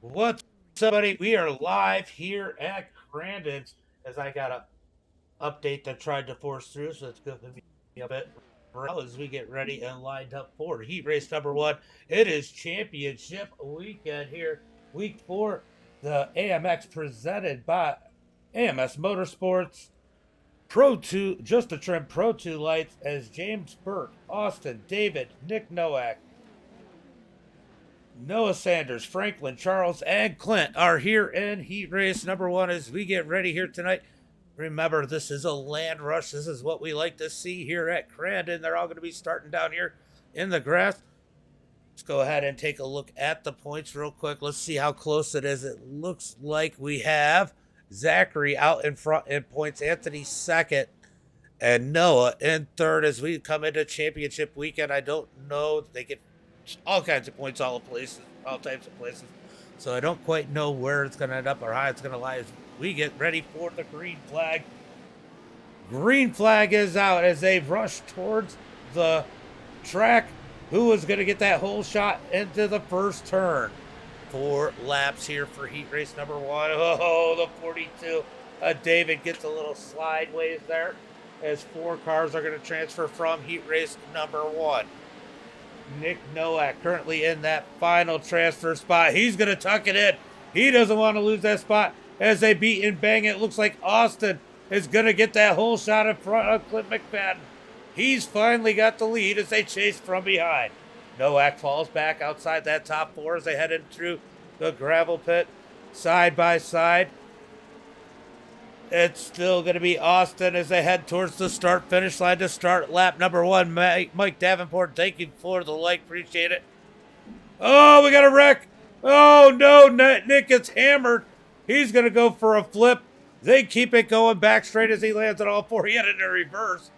What's up, buddy? We are live here at Crandon as I got a update that tried to force through, so it's going to be a bit as we get ready and lined up for heat race number one. It is championship weekend here, week four. The AMX presented by AMS Motorsports. Pro 2, just a trim Pro 2 lights as James Burke, Austin, David, Nick Nowak, Noah Sanders, Franklin, Charles, and Clint are here in heat race number one as we get ready here tonight. Remember, this is a land rush. This is what we like to see here at Crandon. They're all going to be starting down here in the grass. Let's go ahead and take a look at the points real quick. Let's see how close it is. It looks like we have Zachary out in front in points, Anthony second, and Noah in third as we come into championship weekend. I don't know. They get all kinds of points, all types of places. So I don't quite know where it's going to end up or how it's going to lie as we get ready for the green flag. Green flag is out as they rush towards the track. Who is going to get that whole shot into the first turn? 4 laps here for heat race number one. Oh, the 42. David gets a little slideways there as 4 cars are going to transfer from heat race number one. Nick Nowak currently in that final transfer spot. He's going to tuck it in. He doesn't want to lose that spot as they beat and bang. It looks like Austin is going to get that whole shot in front of Clint McFadden. He's finally got the lead as they chase from behind. Nowak falls back outside that top 4 as they head in through the gravel pit side by side. It's still going to be Austin as they head towards the start-finish line to start lap number one. Mike Davenport, thank you for the like. Appreciate it. Oh, we got a wreck. Oh, no. Nick gets hammered. He's going to go for a flip. They keep it going back straight as he lands on all 4. He had it in reverse.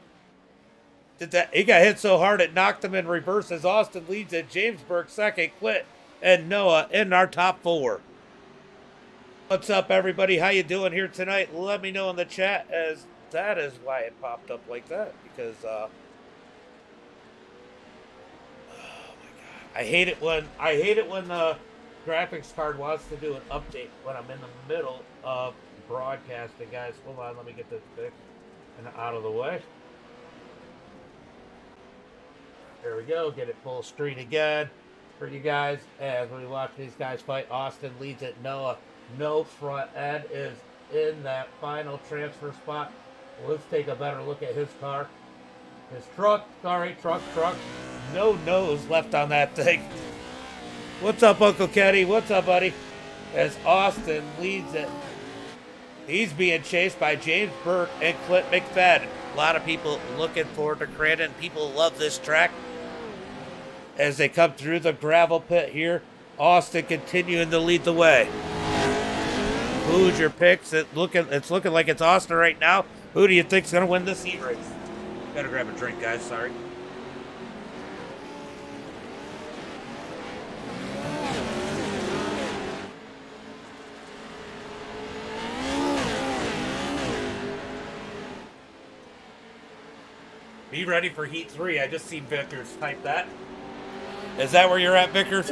He got hit so hard it knocked him in reverse as Austin leads it. James Burke second, Clint and Noah in our top 4. What's up, everybody? How you doing here tonight? Let me know in the chat, as that is why it popped up like that. Because, oh my god, I hate it when the graphics card wants to do an update when I'm in the middle of broadcasting, guys. Hold on, let me get this fixed and out of the way. There we go. Get it full screen again for you guys as we watch these guys fight. Austin leads it. Noah. No front end is in that final transfer spot. Let's take a better look at his car. His truck. No nose left on that thing. What's up, Uncle Kenny? What's up, buddy? As Austin leads it. He's being chased by James Burke and Clint McFadden. A lot of people looking forward to Crandon. People love this track. As they come through the gravel pit here, Austin continuing to lead the way. Who's your picks? It's looking like it's Austin right now. Who do you think's going to win this heat race? Gotta grab a drink, guys. Sorry. Be ready for heat 3. I just seen Vickers type that. Is that where you're at, Vickers?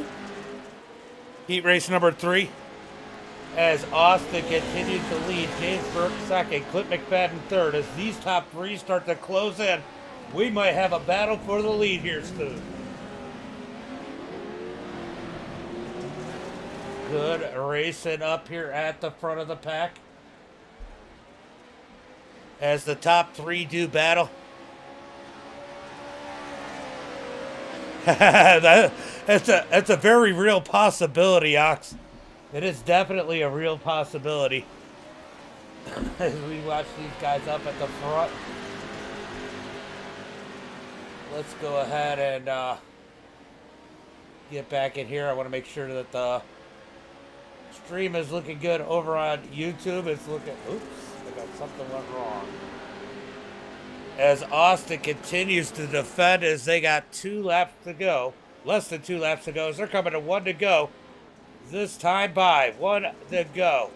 Heat race number 3. As Austin continues to lead, James Burke second, Clint McFadden third. As these top 3 start to close in, we might have a battle for the lead here soon. Good racing up here at the front of the pack. As the top 3 do battle. That's a very real possibility, Ox. It is definitely a real possibility. As we watch these guys up at the front. Let's go ahead and get back in here. I want to make sure that the stream is looking good over on YouTube. It's looking... Oops, I got something went wrong. As Austin continues to defend as they got 2 laps to go. Less than 2 laps to go as they're coming to 1 to go. This time by 1 to go.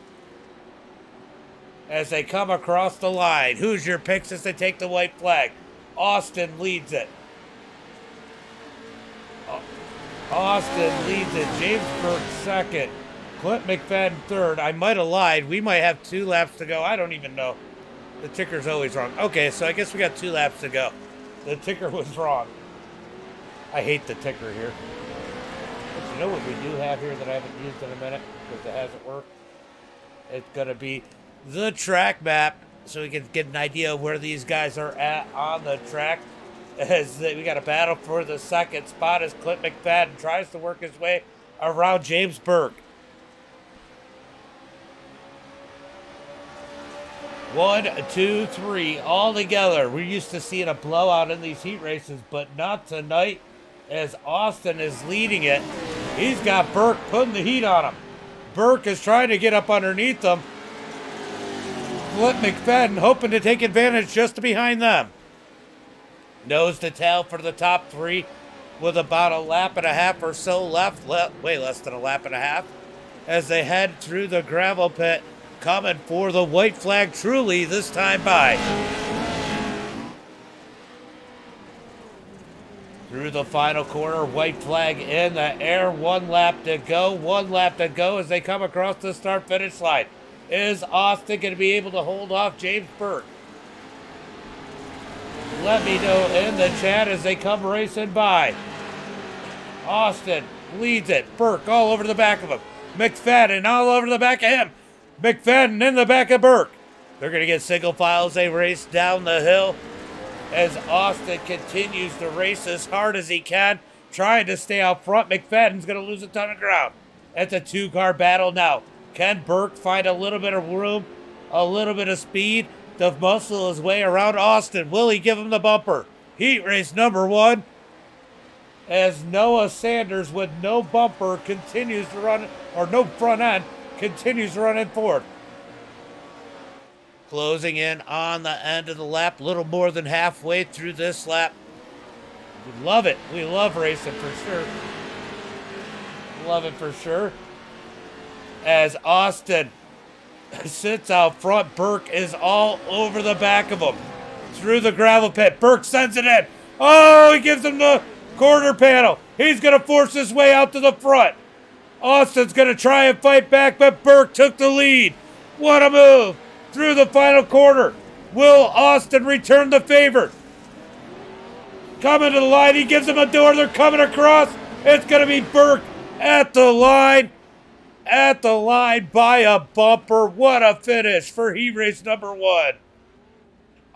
As they come across the line. Who's your picks as they take the white flag? Austin leads it. Austin leads it. James Burke second. Clint McFadden third. I might have lied. We might have 2 laps to go. I don't even know. The ticker's always wrong. Okay, so I guess we got 2 laps to go. The ticker was wrong. I hate the ticker here. But you know what we do have here that I haven't used in a minute because it hasn't worked? It's going to be the track map so we can get an idea of where these guys are at on the track. As we got a battle for the second spot as Clint McFadden tries to work his way around James Burke. 1, 2, 3, all together. We're used to seeing a blowout in these heat races, but not tonight as Austin is leading it. He's got Burke putting the heat on him. Burke is trying to get up underneath them. Clint McFadden hoping to take advantage just behind them. Nose to tail for the top 3 with about a lap and a half or so left. Way less than a lap and a half as they head through the gravel pit, coming for the white flag truly this time by. Through the final corner, white flag in the air. 1 lap to go. 1 lap to go as they come across the start-finish line. Is Austin going to be able to hold off James Burke? Let me know in the chat as they come racing by. Austin leads it. Burke all over the back of him. McFadden all over the back of him. McFadden in the back of Burke. They're going to get single file as they race down the hill as Austin continues to race as hard as he can, trying to stay out front. McFadden's going to lose a ton of ground. It's a 2-car battle now. Can Burke find a little bit of room, a little bit of speed to muscle his way around Austin? Will he give him the bumper? Heat race number 1 as Noah Sanders with no bumper continues to run, or no front end, continues to run in forward. Closing in on the end of the lap, little more than halfway through this lap. We love it. We love racing for sure. Love it for sure. As Austin sits out front, Burke is all over the back of him. Through the gravel pit, Burke sends it in. Oh, he gives him the quarter panel. He's going to force his way out to the front. Austin's going to try and fight back, but Burke took the lead. What a move. Through the final quarter. Will Austin return the favor? Coming to the line, he gives him a door. They're coming across. It's going to be Burke at the line. At the line by a bumper. What a finish for heat race number 1.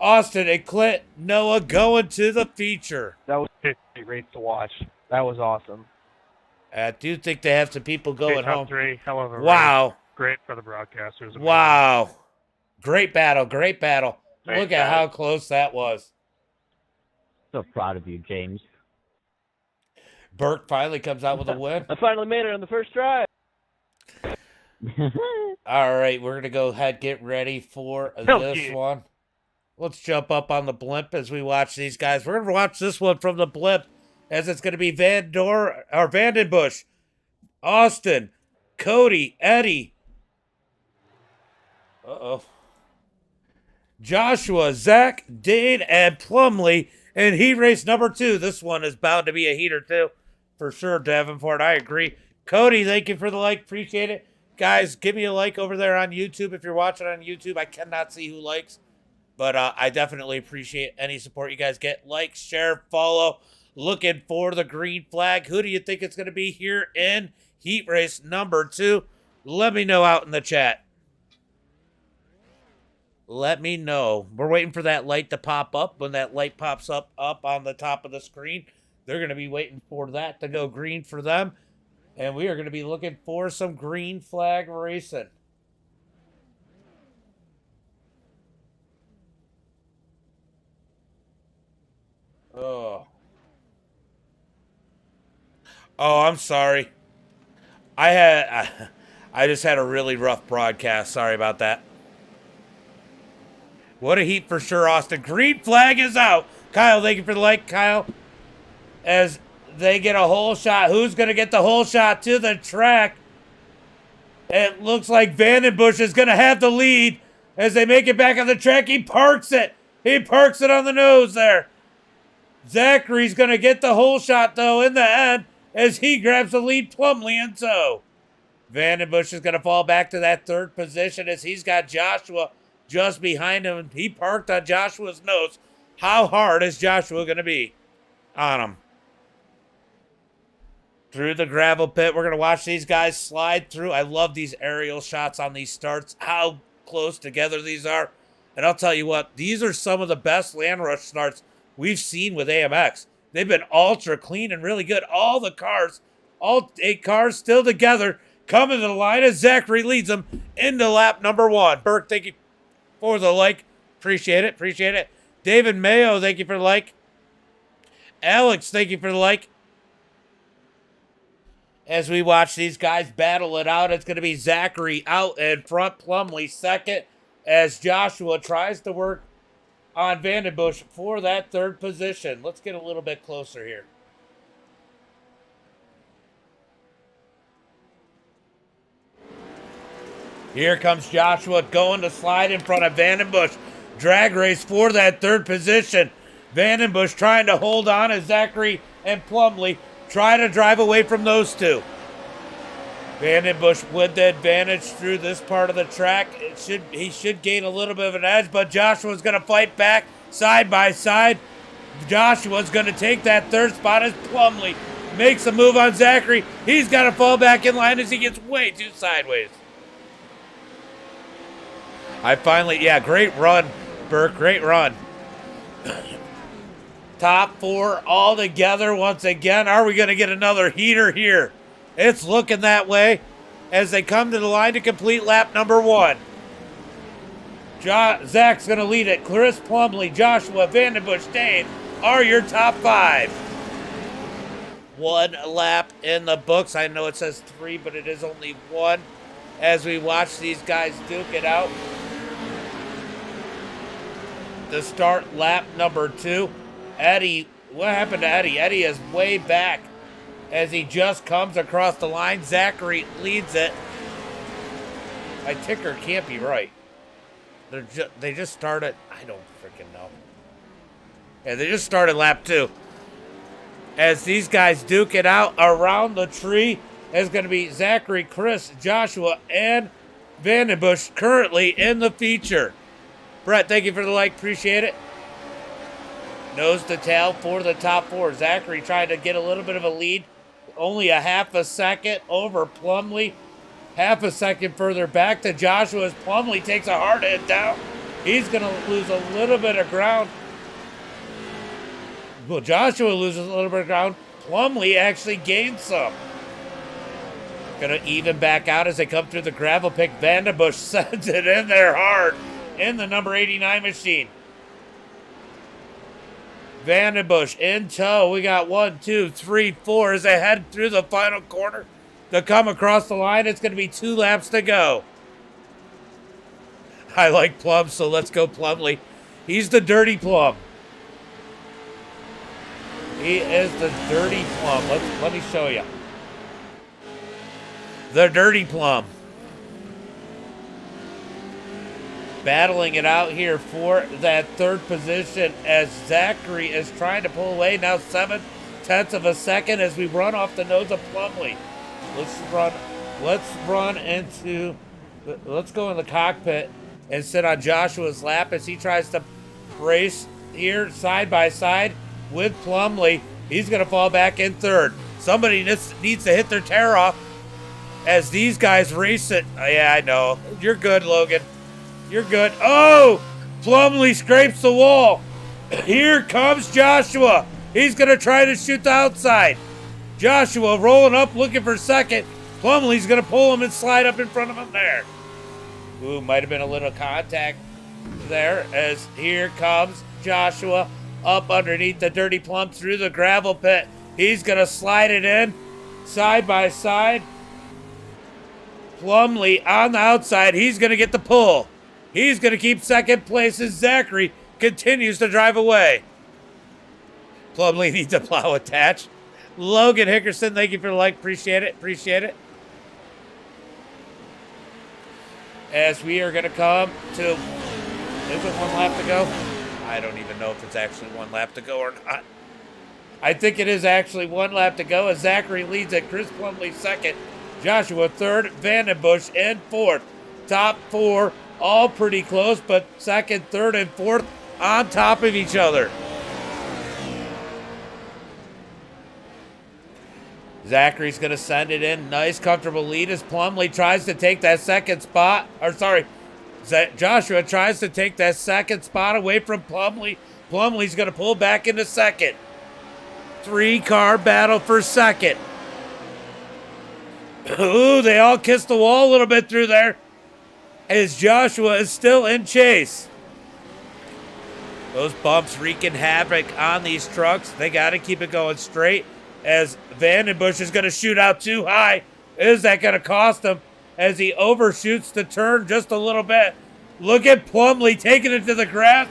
Austin and Clint Noah going to the feature. That was a great race to watch. That was awesome. I do think they have some people going home. Top 3, however. Wow. Great for the broadcasters. Wow. Great battle. Great battle. Great Look at battle. how close that was. So proud of you, James. Burke finally comes out with a win. I finally made it on the first try. All right, we're going to go ahead, get ready for this one. Let's jump up on the blimp as we watch these guys. We're going to watch this one from the blimp as it's going to be Vandenbush, Austin, Cody, Eddie. Joshua, Zach, Dane, and Plumley in heat race number 2. This one is bound to be a heater too. For sure, Davenport, I agree. Cody, thank you for the like. Appreciate it. Guys, give me a like over there on YouTube. If you're watching on YouTube, I cannot see who likes. But I definitely appreciate any support you guys get. Like, share, follow. Looking for the green flag. Who do you think it's going to be here in heat race number 2? Let me know out in the chat. Let me know. We're waiting for that light to pop up. When that light pops up on the top of the screen, they're going to be waiting for that to go green for them. And we are going to be looking for some green flag racing. Oh, I'm sorry. I just had a really rough broadcast. Sorry about that. What a heat for sure, Austin. Green flag is out. Kyle, thank you for the like, Kyle. As they get a hole shot. Who's going to get the hole shot to the track? It looks like Vandenbush is going to have the lead as they make it back on the track. He parks it. He parks it on the nose there. Zachary's going to get the hole shot, though, in the end as he grabs the lead. Plumley and so. Vandenbush is going to fall back to that third position as he's got Joshua just behind him. He parked on Joshua's nose. How hard is Joshua going to be on him? Through the gravel pit, we're going to watch these guys slide through. I love these aerial shots on these starts, how close together these are. And I'll tell you what, these are some of the best Land Rush starts we've seen with AMX. They've been ultra clean and really good. All 8 cars still together, coming to the line as Zachary leads them into lap number 1. Burke, thank you for the like. Appreciate it, appreciate it. David Mayo, thank you for the like. Alex, thank you for the like. As we watch these guys battle it out, it's going to be Zachary out in front, Plumley second, as Joshua tries to work on Vandenbush for that third position. Let's get a little bit closer here. Here comes Joshua going to slide in front of Vandenbush. Drag race for that third position. Vandenbush trying to hold on as Zachary and Plumley try to drive away from those two. Vandenbush with the advantage through this part of the track. He should gain a little bit of an edge, but Joshua's going to fight back side by side. Joshua's going to take that third spot as Plumley makes a move on Zachary. He's got to fall back in line as he gets way too sideways. Great run, Burke, great run. Top 4 all together once again. Are we going to get another heater here? It's looking that way as they come to the line to complete lap number 1. Zach's going to lead it. Chris Plumley, Joshua, Vandenbush, Dane are your top 5. 1 lap in the books. I know it says 3, but it is only 1 as we watch these guys duke it out. To start lap number 2. Eddie, what happened to Eddie? Eddie is way back as he just comes across the line. Zachary leads it. My ticker can't be right. They just started, I don't freaking know. Yeah, they just started lap 2. As these guys duke it out around the tree, is going to be Zachary, Chris, Joshua, and Vandenbush currently in the feature. Brett, thank you for the like. Appreciate it. Nose to tail for the top 4. Zachary trying to get a little bit of a lead. Only a half a second over Plumley. Half a second further back to Joshua as Plumley takes a hard hit down. He's going to lose a little bit of ground. Well, Joshua loses a little bit of ground. Plumley actually gains some. Going to even back out as they come through the gravel pit. Vandenbush sends it in there hard in the number 89 machine. Vandenbush in tow. We got 1, 2, 3, 4 as they head through the final corner to come across the line. It's going to be 2 laps to go. I like Plum, so let's go Plumley. He's the dirty Plum. He is the dirty Plum. Let me show you. The dirty Plum. Battling it out here for that third position as Zachary is trying to pull away. Now 7/10 of a second as we run off the nose of Plumley. Let's go in the cockpit and sit on Joshua's lap as he tries to race here side by side with Plumley. He's going to fall back in third. Somebody needs to hit their tear off as these guys race it. Yeah, I know. You're good, Logan. You're good. Oh, Plumley scrapes the wall. Here comes Joshua. He's going to try to shoot the outside. Joshua rolling up, looking for second. Plumley's going to pull him and slide up in front of him there. Ooh, might have been a little contact there as here comes Joshua up underneath the dirty Plum through the gravel pit. He's going to slide it in side by side. Plumley on the outside. He's going to get the pull. He's going to keep second place as Zachary continues to drive away. Plumley needs a plow attached. Logan Hickerson, thank you for the like. Appreciate it. Appreciate it. As we are going to come to... Is it 1 lap to go? I don't even know if it's actually 1 lap to go or not. I think it is actually 1 lap to go as Zachary leads it. Chris Plumley second. Joshua third, Vandenbush in fourth. Top four, all pretty close, but second, third, and fourth on top of each other. Zachary's going to send it in. Nice, comfortable lead as Plumley tries to take that second spot. Joshua tries to take that second spot away from Plumley. Plumley's going to pull back into second. 3-car battle for second. Ooh, they all kissed the wall a little bit through there as Joshua is still in chase. Those bumps wreaking havoc on these trucks. They got to keep it going straight as Vandenbush is going to shoot out too high. Is that going to cost him as he overshoots the turn just a little bit? Look at Plumley taking it to the grass.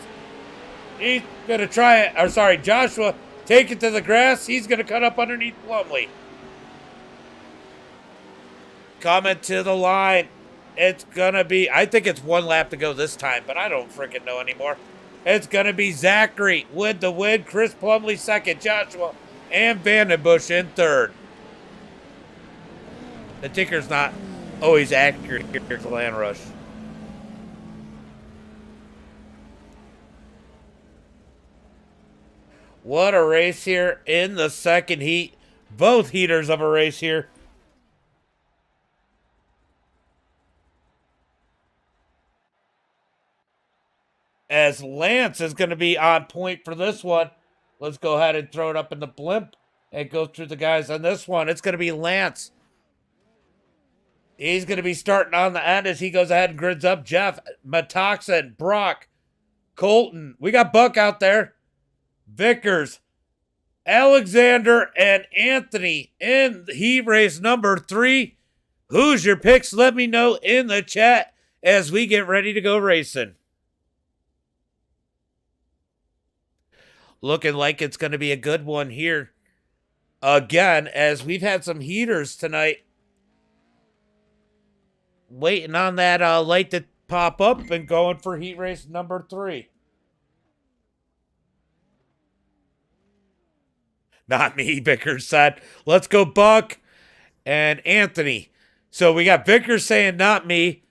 He's going to try it. Joshua take it to the grass. He's going to cut up underneath Plumley. Coming to the line. It's going to be, I think it's 1 lap to go this time, but I don't freaking know anymore. It's going to be Zachary with the win. Chris Plumley second. Joshua and Vandenbush in third. The ticker's not always accurate here at the Land Rush. What a race here in the second heat. Both heaters of a race here. As Lance is going to be on point for this one. Let's go ahead and throw it up in the blimp and go through the guys on this one. It's going to be Lance. He's going to be starting on the end as he goes ahead and grids up Jeff, Metoxen, Brock, Colton. We got Buck out there. Vickers, Alexander, and Anthony in heat race number 3. Who's your picks? Let me know in the chat as we get ready to go racing. Looking like it's going to be a good one here. Again, as we've had some heaters tonight. Waiting on that light to pop up and going for heat race number 3. Not me, Vickers said. Let's go Buck and Anthony. So we got Vickers saying not me.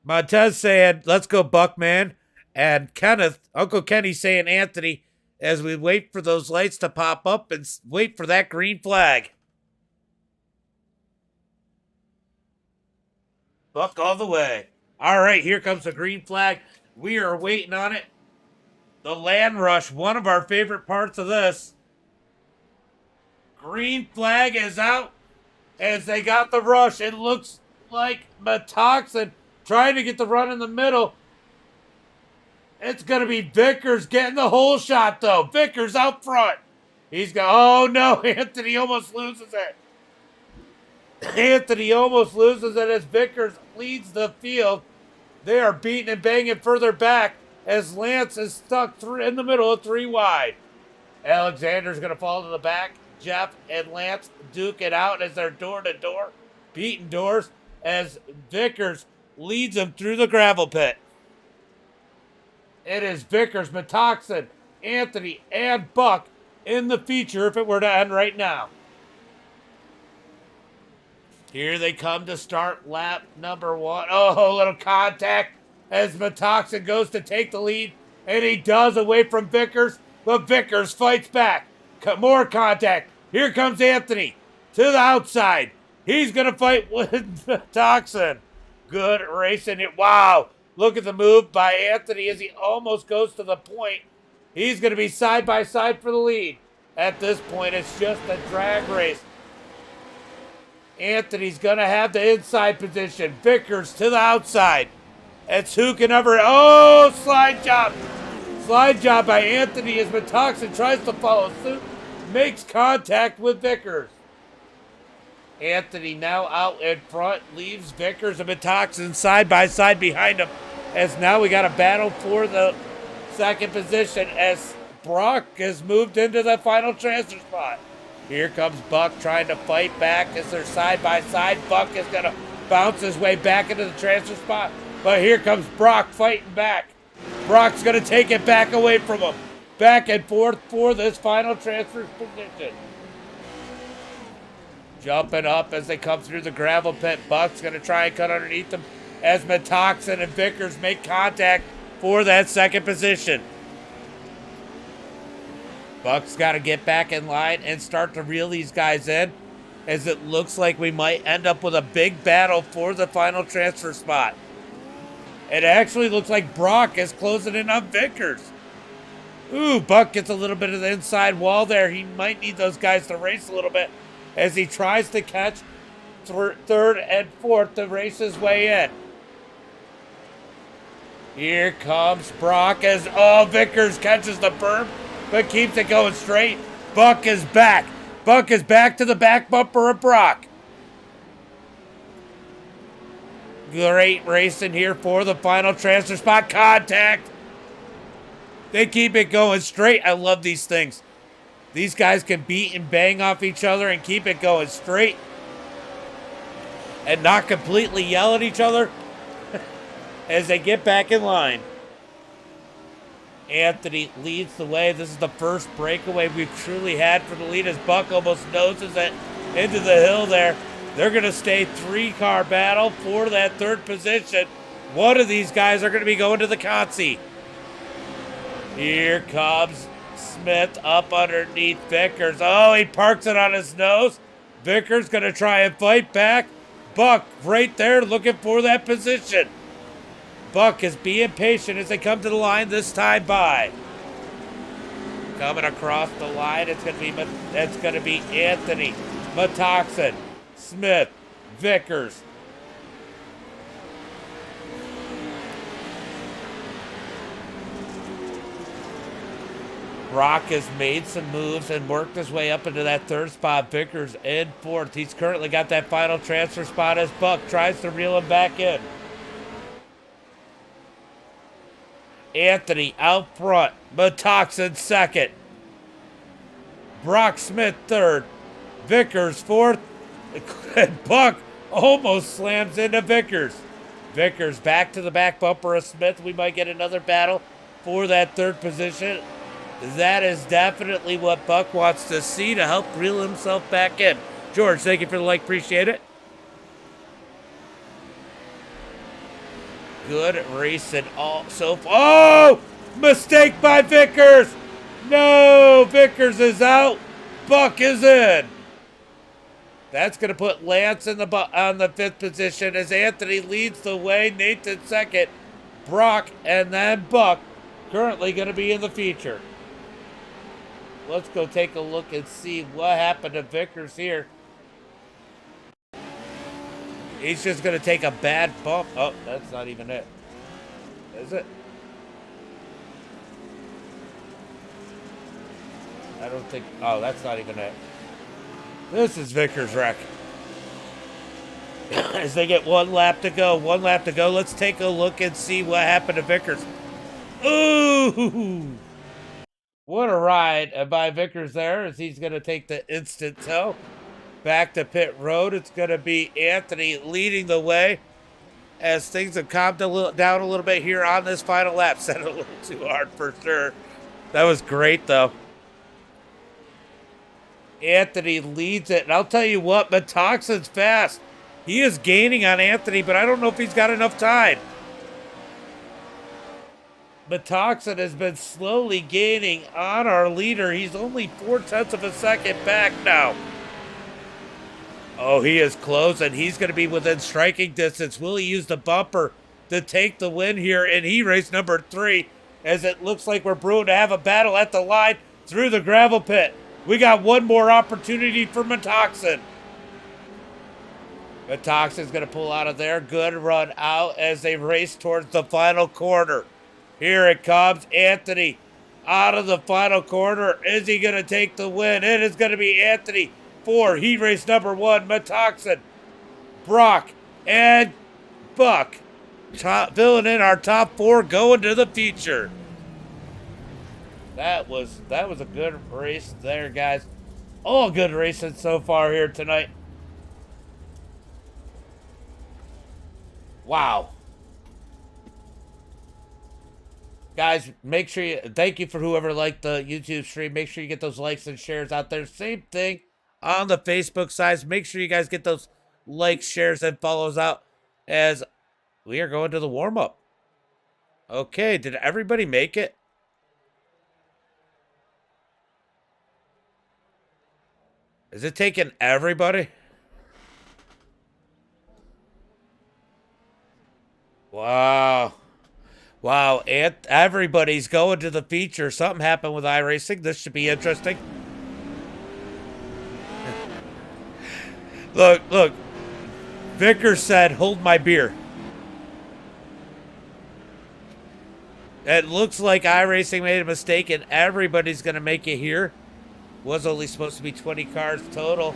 Montez saying, let's go Buck, man. And Kenneth, Uncle Kenny saying Anthony, as we wait for those lights to pop up and wait for that green flag. Buck all the way. All right, here comes the green flag. We are waiting on it. The Land Rush, one of our favorite parts of this. Green flag is out as they got the rush. It looks like Metoxen trying to get the run in the middle. It's going to be Vickers getting the whole shot, though. Vickers out front. He's got, oh, no, Anthony almost loses it. Anthony almost loses it as Vickers leads the field. They are beating and banging further back as Lance is stuck in the middle of 3 wide. Alexander's going to fall to the back. Jeff and Lance duke it out as they're door-to-door, beating doors as Vickers leads them through the gravel pit. It is Vickers, Metoxen, Anthony, and Buck in the feature if it were to end right now. Here they come to start lap number 1. Oh, a little contact as Metoxen goes to take the lead, and he does away from Vickers, but Vickers fights back. More contact. Here comes Anthony to the outside. He's going to fight with Metoxen. Good racing. Wow. Look at the move by Anthony as he almost goes to the point. He's going to be side by side for the lead. At this point, it's just a drag race. Anthony's going to have the inside position. Vickers to the outside. It's who can ever... Oh, slide job. Slide job by Anthony as Metoxen tries to follow suit. Makes contact with Vickers. Anthony now out in front. Leaves Vickers and Metoxen side by side behind him. As now we got a battle for the second position as Brock has moved into the final transfer spot. Here comes Buck trying to fight back as they're side by side. Buck is going to bounce his way back into the transfer spot. But here comes Brock fighting back. Brock's going to take it back away from him. Back and forth for this final transfer position. Jumping up as they come through the gravel pit. Buck's going to try and cut underneath them as Metoxen and Vickers make contact for that second position. Buck's got to get back in line and start to reel these guys in, as it looks like we might end up with a big battle for the final transfer spot. It actually looks like Brock is closing in on Vickers. Ooh, Buck gets a little bit of the inside wall there. He might need those guys to race a little bit as he tries to catch third and fourth to race his way in. Here comes Brock as, Vickers catches the berm, but keeps it going straight. Buck is back. Buck is back to the back bumper of Brock. Great racing here for the final transfer spot. Contact. They keep it going straight. I love these things. These guys can beat and bang off each other and keep it going straight and not completely yell at each other as they get back in line. Anthony leads the way. This is the first breakaway we've truly had for the lead as Buck almost noses it into the hill there. They're going to stay three-car battle for that third position. One of these guys are going to be going to the Consi. Here comes Smith up underneath Vickers. Oh, he parks it on his nose. Vickers going to try and fight back. Buck right there looking for that position. Buck is being patient as they come to the line this time by. Coming across the line, it's going to be Anthony, Metoxen, Smith, Vickers. Brock has made some moves and worked his way up into that third spot. Vickers in fourth. He's currently got that final transfer spot as Buck tries to reel him back in. Anthony out front. Metoxen second. Brock Smith third. Vickers fourth. And Buck almost slams into Vickers. Vickers back to the back bumper of Smith. We might get another battle for that third position. That is definitely what Buck wants to see to help reel himself back in. George, thank you for the like. Appreciate it. Good racing all so far. Oh! Mistake by Vickers! No! Vickers is out. Buck is in. That's going to put Lance on the fifth position as Anthony leads the way. Nathan second. Brock and then Buck currently going to be in the feature. Let's go take a look and see what happened to Vickers here. He's just going to take a bad bump. Oh, that's not even it. Is it? I don't think. Oh, that's not even it. This is Vickers' wreck. As they get one lap to go. Let's take a look and see what happened to Vickers. Ooh! What a ride by Vickers there as he's going to take the instant tow. Back to pit road. It's going to be Anthony leading the way as things have calmed down a little bit here on this final lap. Set a little too hard for sure. That was great, though. Anthony leads it. And I'll tell you what, Metoxen's fast. He is gaining on Anthony, but I don't know if he's got enough time. Metoxen has been slowly gaining on our leader. He's only 0.4 of a second back now. Oh, he is close, and he's going to be within striking distance. Will he use the bumper to take the win here in heat race number 3, as it looks like we're brewing to have a battle at the line through the gravel pit. We got one more opportunity for Metoxen. Metoxen's going to pull out of there. Good run out as they race towards the final corner. Here it comes. Anthony out of the final corner. Is he going to take the win? It is going to be Anthony for heat race number 1. Metoxen, Brock, and Buck filling in our top 4 going to the feature. That was a good race there, guys. All good racing so far here tonight. Wow. Guys, make sure thank you for whoever liked the YouTube stream. Make sure you get those likes and shares out there. Same thing on the Facebook side. Make sure you guys get those likes, shares, and follows out as we are going to the warm-up. Okay, did everybody make it? Is it taking everybody? Wow. Wow, and everybody's going to the feature. Something happened with iRacing. This should be interesting. Look. Vickers said, hold my beer. It looks like iRacing made a mistake and everybody's going to make it here. Was only supposed to be 20 cars total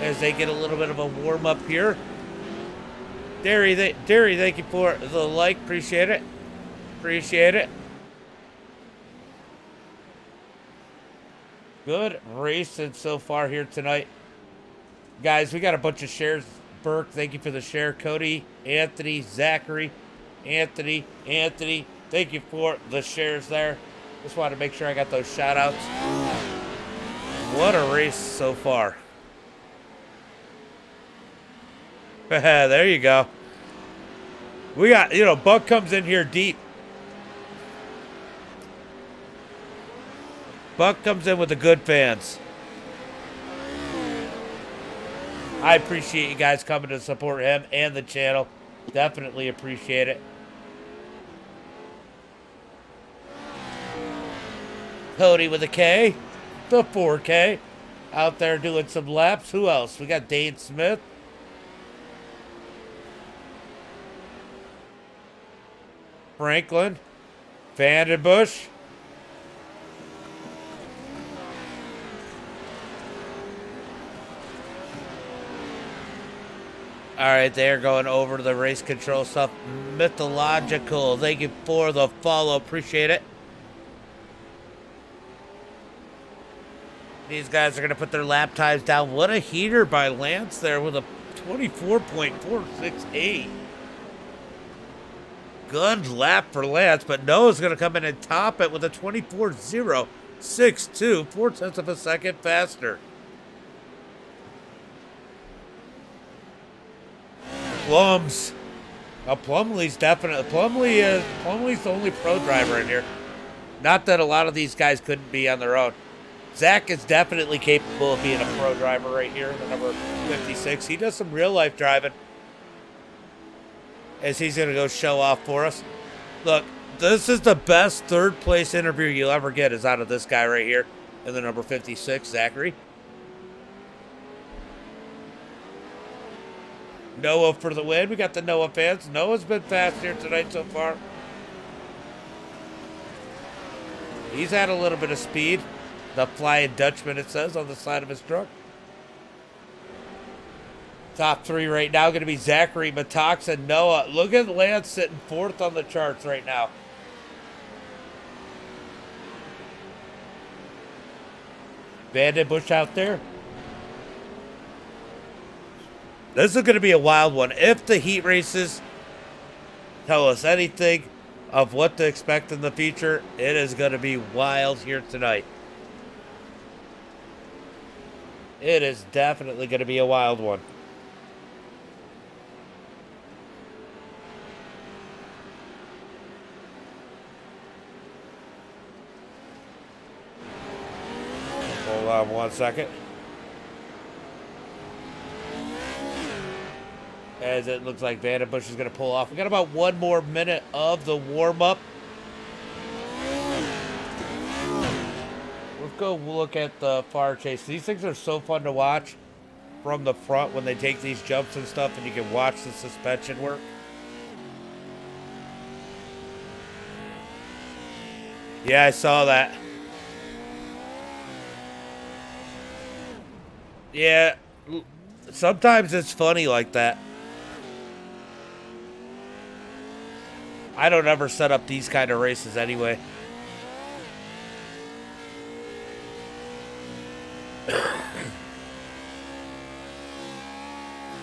as they get a little bit of a warm-up here. Derry, thank you for the like. Appreciate it. Appreciate it. Good racing so far here tonight. Guys, we got a bunch of shares. Burke, thank you for the share. Cody, Anthony, Zachary, Anthony. Thank you for the shares there. Just wanted to make sure I got those shout outs. What a race so far. There you go. We got, Buck comes in here deep. Buck comes in with the good fans. I appreciate you guys coming to support him and the channel. Definitely appreciate it. Cody with a K. The 4K. Out there doing some laps. Who else? We got Dane Smith. Franklin. Vandenbush. All right, they're going over to the race control stuff. Mythological, thank you for the follow. Appreciate it. These guys are going to put their lap times down. What a heater by Lance there with a 24.468. Good lap for Lance, but Noah's going to come in and top it with a 24.062, 0.4 of a second faster. Plums. Now Plumley's definitely Plumley's the only pro driver in here. Not that a lot of these guys couldn't be on their own. Zach is definitely capable of being a pro driver right here, the number 56. He does some real life driving. As he's gonna go show off for us. Look, this is the best third place interview you'll ever get is out of this guy right here in the number 56, Zachary. Noah for the win. We got the Noah fans. Noah's been fast here tonight so far. He's had a little bit of speed. The Flying Dutchman, it says, on the side of his truck. Top three right now going to be Zachary, Matox, and Noah. Look at Lance sitting fourth on the charts right now. Vandenbush out there. This is going to be a wild one. If the heat races tell us anything of what to expect in the future, it is going to be wild here tonight. It is definitely going to be a wild one. Hold on 1 second. As it looks like Vandenbush is going to pull off. We got about 1 more minute of the warm-up. Let's go look at the fire chase. These things are so fun to watch from the front when they take these jumps and stuff, and you can watch the suspension work. Yeah, I saw that. Yeah, sometimes it's funny like that. I don't ever set up these kind of races anyway.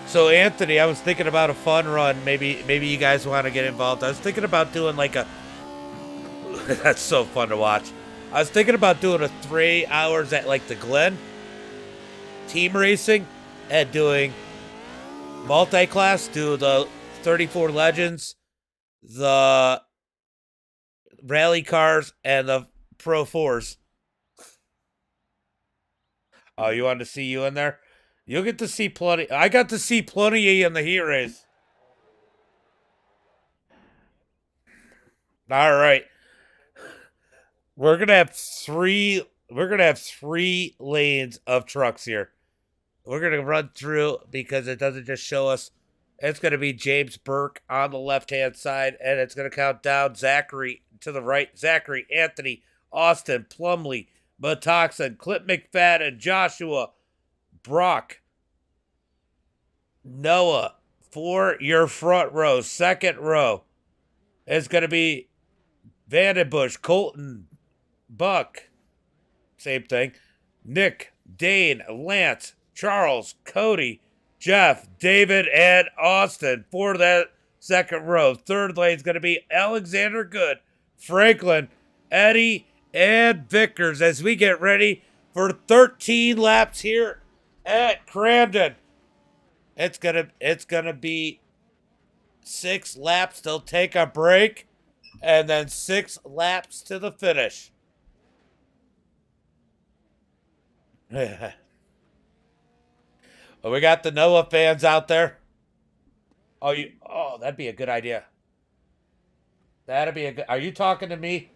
So Anthony, I was thinking about a fun run. Maybe you guys want to get involved. I was thinking about doing like a... That's so fun to watch. I was thinking about doing a 3 hours at like the Glen team racing and doing multi-class, do the 34 Legends, the rally cars, and the Pro 4s. Oh, you wanted to see you in there? You'll get to see plenty. I got to see plenty of you in the heat race. All right. We're gonna have three lanes of trucks here. We're gonna run through because it doesn't just show us. It's gonna be James Burke on the left-hand side, and it's gonna count down Zachary to the right. Zachary, Anthony, Austin, Plumley, Matoxen, Clint McFadden, Joshua, Brock, Noah. For your front row, second row is gonna be Vandenbush, Colton, Buck, same thing. Nick, Dane, Lance, Charles, Cody, Jeff, David, and Austin for that second row. Third lane is going to be Alexander Good, Franklin, Eddie, and Vickers as we get ready for 13 laps here at Crandon. It's gonna be 6 laps. They'll take a break, and then 6 laps to the finish. Well, we got the Noah fans out there. Oh, that'd be a good idea. That'd be a good. Are you talking to me?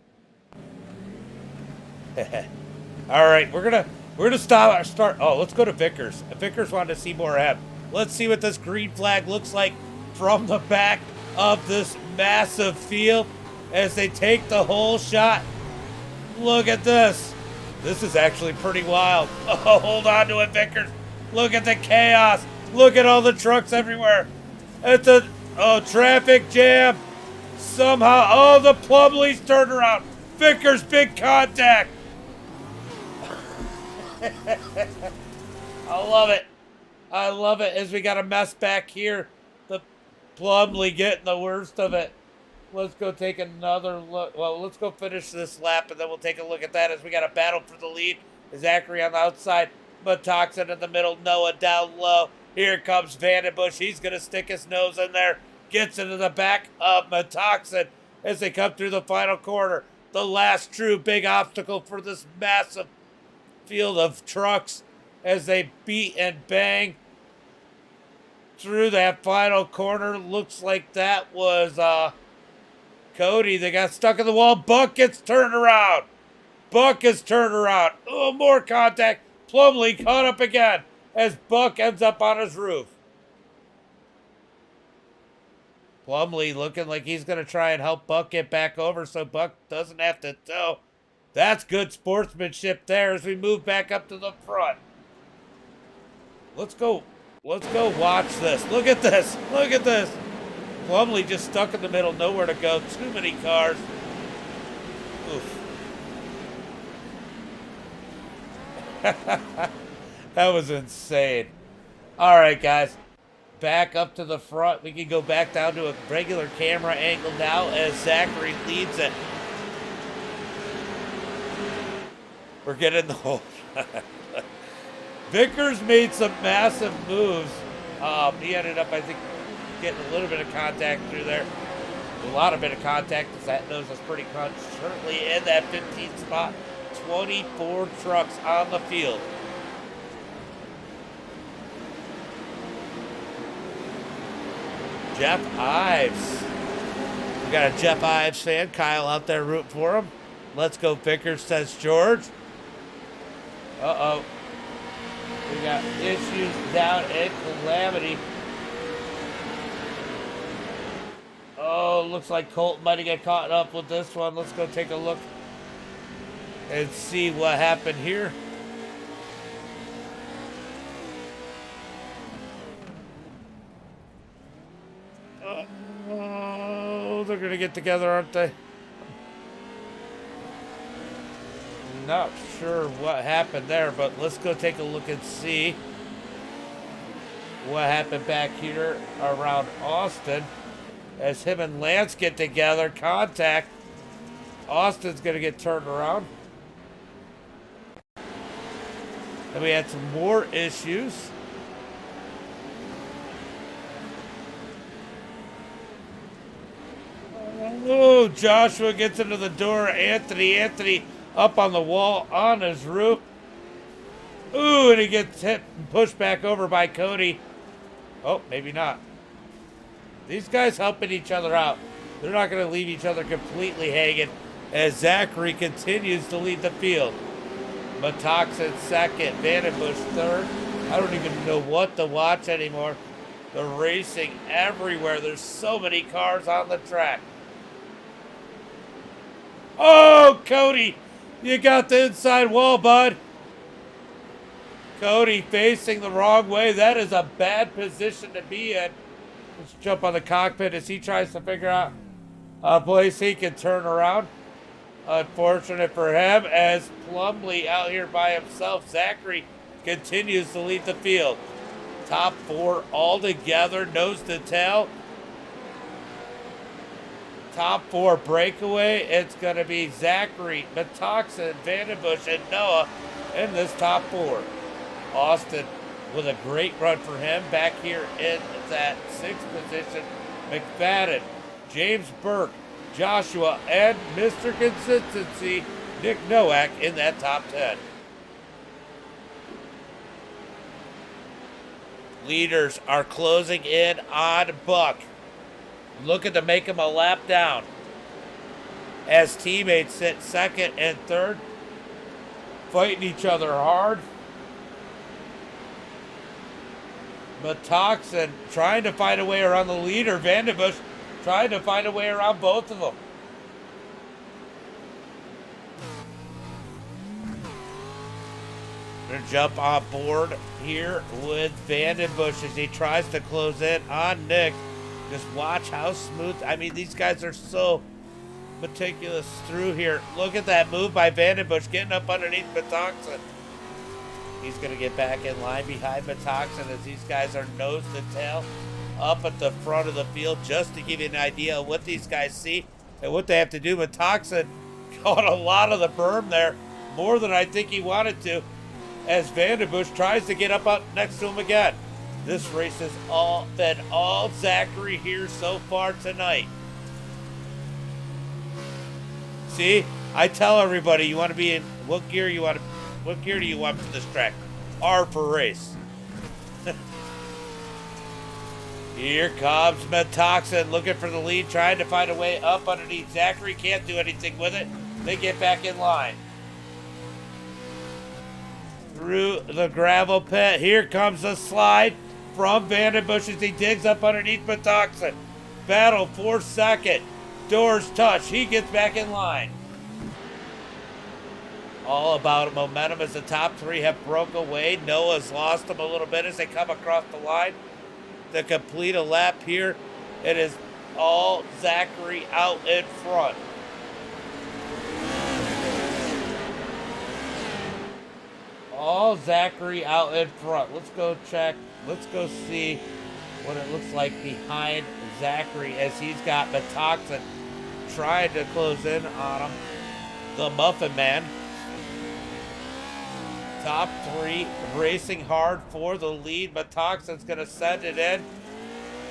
All right, we're gonna start. Oh, let's go to Vickers. Vickers wanted to see more of him. Let's see what this green flag looks like from the back of this massive field as they take the whole shot. Look at this. This is actually pretty wild. Oh, hold on to it, Vickers. Look at the chaos. Look at all the trucks everywhere. It's a traffic jam. Somehow, the Plumleys turned around. Vickers, big contact. I love it. I love it as we got a mess back here. The Plumley getting the worst of it. Let's go take another look. Well, let's go finish this lap, and then we'll take a look at that as we got a battle for the lead. Zachary on the outside, Matoxen in the middle, Noah down low. Here comes Vandenbush. He's going to stick his nose in there. Gets into the back of Matoxen as they come through the final corner. The last true big obstacle for this massive field of trucks as they beat and bang through that final corner. Looks like that was Cody. They got stuck in the wall. Buck gets turned around. Buck is turned around. Oh, more contact. Plumley caught up again as Buck ends up on his roof. Plumley looking like he's going to try and help Buck get back over so Buck doesn't have to tow. That's good sportsmanship there as we move back up to the front. Let's go watch this. Look at this. Look at this. Plumley just stuck in the middle, nowhere to go. Too many cars. Oof. That was insane. All right, guys. Back up to the front. We can go back down to a regular camera angle now as Zachary leads it. We're getting the whole... Vickers made some massive moves. He ended up, I think, getting a little bit of contact through there. A lot of bit of contact because that nose was pretty currently in that 15th spot. 24 trucks on the field. Jeff Ives. We got a Jeff Ives fan, Kyle, out there rooting for him. Let's go, Vickers, says George. Uh-oh. We got issues down at Calamity. Oh, looks like Colt might have got caught up with this one. Let's go take a look and see what happened here. Oh, they're going to get together, aren't they? Not sure what happened there, but let's go take a look and see what happened back here around Austin as him and Lance get together. Contact. Austin's going to get turned around. And we had some more issues. Oh, Joshua gets into the door. Anthony up on the wall on his roof. Ooh, and he gets hit and pushed back over by Cody. Oh, maybe not. These guys helping each other out. They're not going to leave each other completely hanging as Zachary continues to lead the field. Matoxin second, Vandenbush third. I don't even know what to watch anymore. They're racing everywhere. There's so many cars on the track. Oh, Cody, you got the inside wall, bud. Cody facing the wrong way. That is a bad position to be in. Let's jump on the cockpit as he tries to figure out a place he can turn around. Unfortunate for him as Plumley out here by himself. Zachary continues to lead the field. Top four all together, nose to tail. Top four breakaway. It's going to be Zachary, Matoxin, Vandenbush, and Noah in this top four. Austin with a great run for him back here in that sixth position. McFadden, James Burke, Joshua, and Mr. Consistency, Nick Nowak in that top 10. Leaders are closing in on Buck. Looking to make him a lap down. As teammates sit second and third. Fighting each other hard. Matoxin trying to find a way around the leader. Vandenbush trying to find a way around both of them. Gonna jump on board here with Vandenbush as he tries to close in on Nick. Just watch how smooth. I mean, these guys are so meticulous through here. Look at that move by Vandenbush getting up underneath Matoxin. He's going to get back in line behind Matoxin as these guys are nose to tail up at the front of the field, just to give you an idea of what these guys see and what they have to do. Matoxin caught a lot of the berm there, more than I think he wanted to, as Vandenbush tries to get up next to him again. This race has been all Zachary here so far tonight. See, I tell everybody, you want to be in what gear do you want for this track? R for race. Here comes Matoxin looking for the lead, trying to find a way up underneath Zachary. Can't do anything with it. They get back in line. Through the gravel pit. Here comes the slide from Vandenbush as he digs up underneath Matoxin. Battle for second. Doors touch. He gets back in line. All about momentum as the top three have broke away. Noah's lost them a little bit as they come across the line to complete a lap here. It is all Zachary out in front. All Zachary out in front. Let's go check. Let's go see what it looks like behind Zachary as he's got Matoxin trying to close in on him. The Muffin Man. Top three racing hard for the lead. Matoxin's going to send it in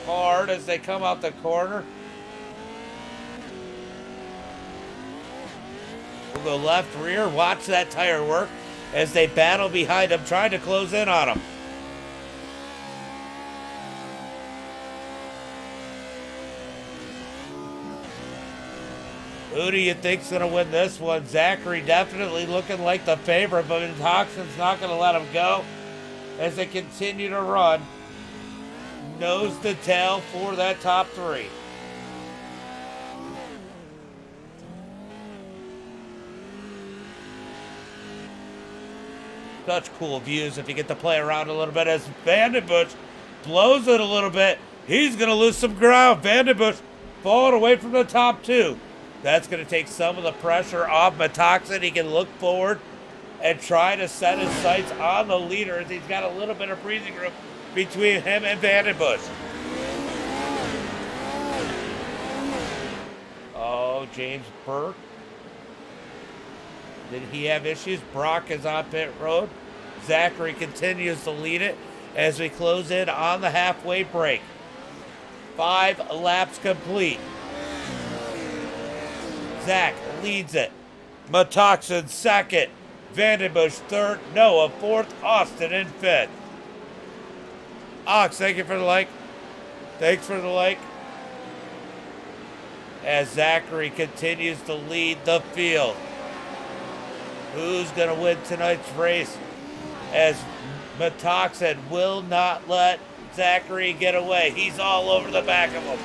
hard as they come out the corner. We'll go left rear. Watch that tire work as they battle behind him, trying to close in on him. Who do you think's going to win this one? Zachary definitely looking like the favorite, but Matoxin's not going to let him go as they continue to run nose to tail for that top three. Such cool views if you get to play around a little bit as Vandenbush blows it a little bit. He's going to lose some ground. Vandenbush falling away from the top two. That's going to take some of the pressure off Matoxin. He can look forward and try to set his sights on the leader as he's got a little bit of breathing room between him and Vandenbush. Oh, James Burke. Did he have issues? Brock is on pit road. Zachary continues to lead it as we close in on the halfway break. 5 laps complete. Zach leads it. Matoxin second. Vandenbush third. Noah fourth. Austin in fifth. Ox, thank you for the like. Thanks for the like. As Zachary continues to lead the field. Who's going to win tonight's race? As Matoxin will not let Zachary get away. He's all over the back of him.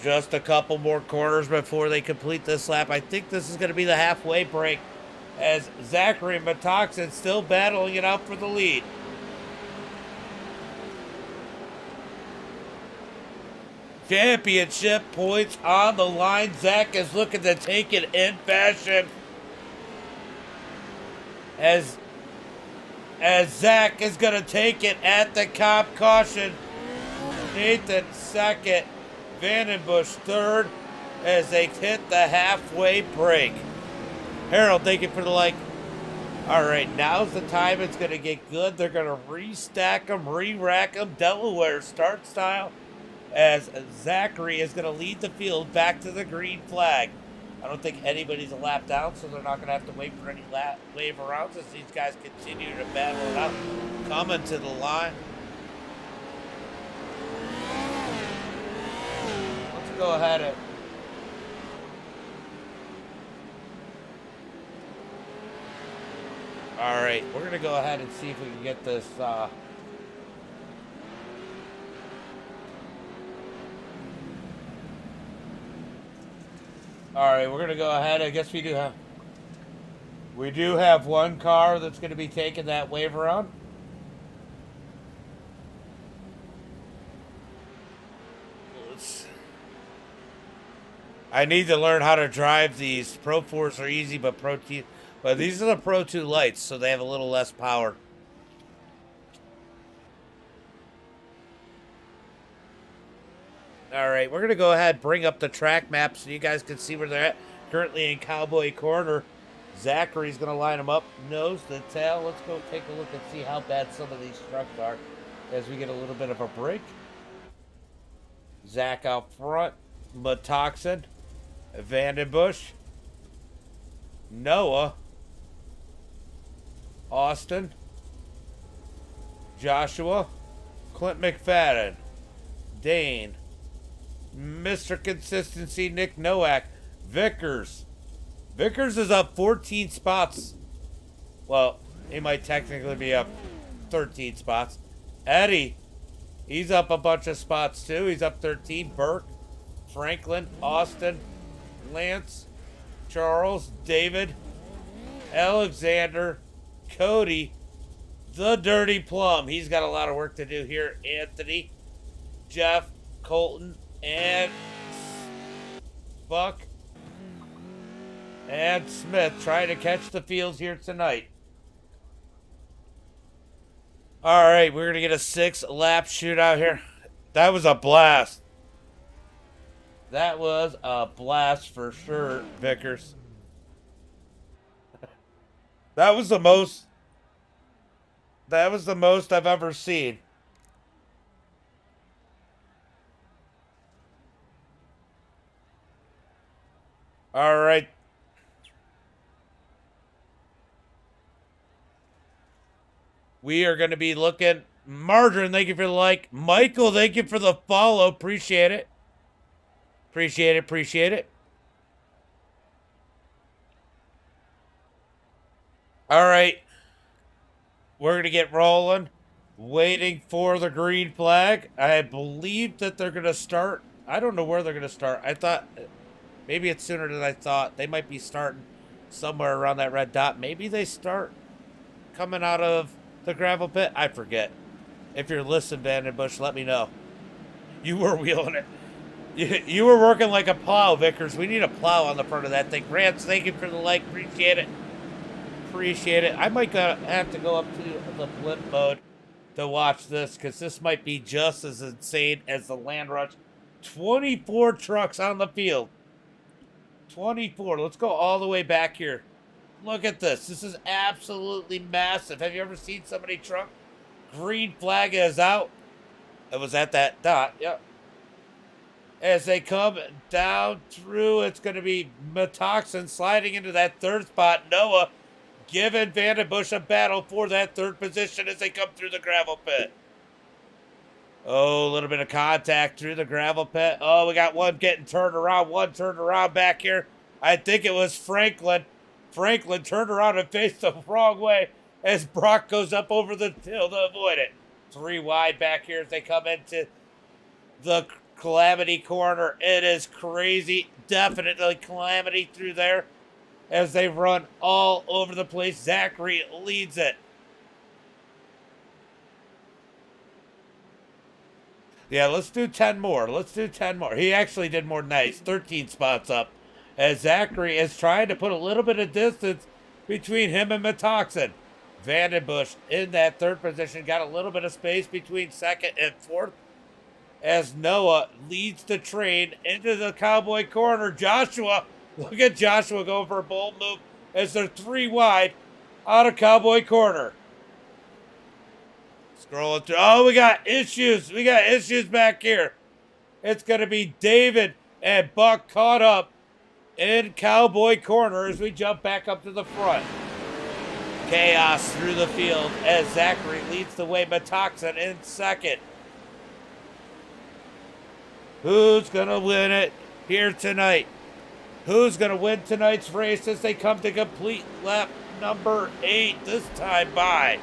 Just a couple more corners before they complete this lap. I think this is going to be the halfway break as Zachary and Matoxin still battling it out for the lead. Championship points on the line. Zach is looking to take it in fashion. As Zach is going to take it at the cop caution. Nathan second. Vandenbush third as they hit the halfway break. Harold, thank you for the like. All right, now's the time it's going to get good. They're going to restack them, re-rack them, Delaware start style, as Zachary is going to lead the field back to the green flag. I don't think anybody's a lap down, so they're not going to have to wait for any wave around as these guys continue to battle it out. Coming to the line. Let's go ahead and all right, we're going to go ahead and see if we can get this all right, we're going to go ahead. I guess we do have one car that's going to be taking that wave around. I need to learn how to drive these. Pro 4s are easy, but these are the Pro 2 lights, so they have a little less power. All right, we're going to go ahead and bring up the track map so you guys can see where they're at. Currently in Cowboy Corner. Zachary's going to line them up, nose to tail. Let's go take a look and see how bad some of these trucks are as we get a little bit of a break. Zach out front. Matoxin. Vandenbush. Noah. Austin. Joshua. Clint McFadden. Dane. Mr. Consistency, Nick Nowak. Vickers. Vickers is up 14 spots. Well, he might technically be up 13 spots. Eddie. He's up a bunch of spots too. He's up 13. Burke. Franklin. Austin. Lance. Charles. David. Alexander. Cody. The Dirty Plum. He's got a lot of work to do here. Anthony. Jeff. Colton. And Buck. And Smith trying to catch the fields here tonight. All right, we're going to get a 6-lap shootout here. That was a blast. That was a blast for sure, Vickers. That was the most I've ever seen. All right. We are going to be looking. Margarine, thank you for the like. Michael, thank you for the follow. Appreciate it. Appreciate it. Appreciate it. All right. We're going to get rolling. Waiting for the green flag. I believe that they're going to start. I don't know where they're going to start. I thought maybe it's sooner than I thought. They might be starting somewhere around that red dot. Maybe they start coming out of the gravel pit. I forget. If you're listening, Vandenbush, let me know. You were wheeling it. You were working like a plow, Vickers. We need a plow on the front of that thing. Rance, thank you for the like. Appreciate it. Appreciate it. I might have to go up to the blimp mode to watch this because this might be just as insane as the Land Rush. 24 trucks on the field. 24. Let's go all the way back here. Look at this. This is absolutely massive. Have you ever seen somebody truck? Green flag is out. It was at that dot. Yep. As they come down through, it's going to be Metoxen sliding into that third spot. Noah giving Vandenbush a battle for that third position as they come through the gravel pit. Oh, a little bit of contact through the gravel pit. Oh, we got one getting turned around. One turned around back here. I think it was Franklin. Franklin turned around and faced the wrong way as Brock goes up over the hill to avoid it. 3 wide back here as they come into the Calamity corner. It is crazy. Definitely Calamity through there as they run all over the place. Zachary leads it. Yeah, let's do 10 more. Let's do 10 more. He actually did more than that. He's 13 spots up. As Zachary is trying to put a little bit of distance between him and Metoxen. Vandenbush in that third position. Got a little bit of space between second and fourth. As Noah leads the train into the Cowboy corner. Joshua, look at Joshua going for a bold move as they're 3 wide out of Cowboy corner. Scrolling through. Oh, we got issues. We got issues back here. It's going to be David and Buck caught up in Cowboy corner as we jump back up to the front. Chaos through the field as Zachary leads the way. Metoxen in second. Who's going to win it here tonight? Who's going to win tonight's race as they come to complete lap number 8 this time by?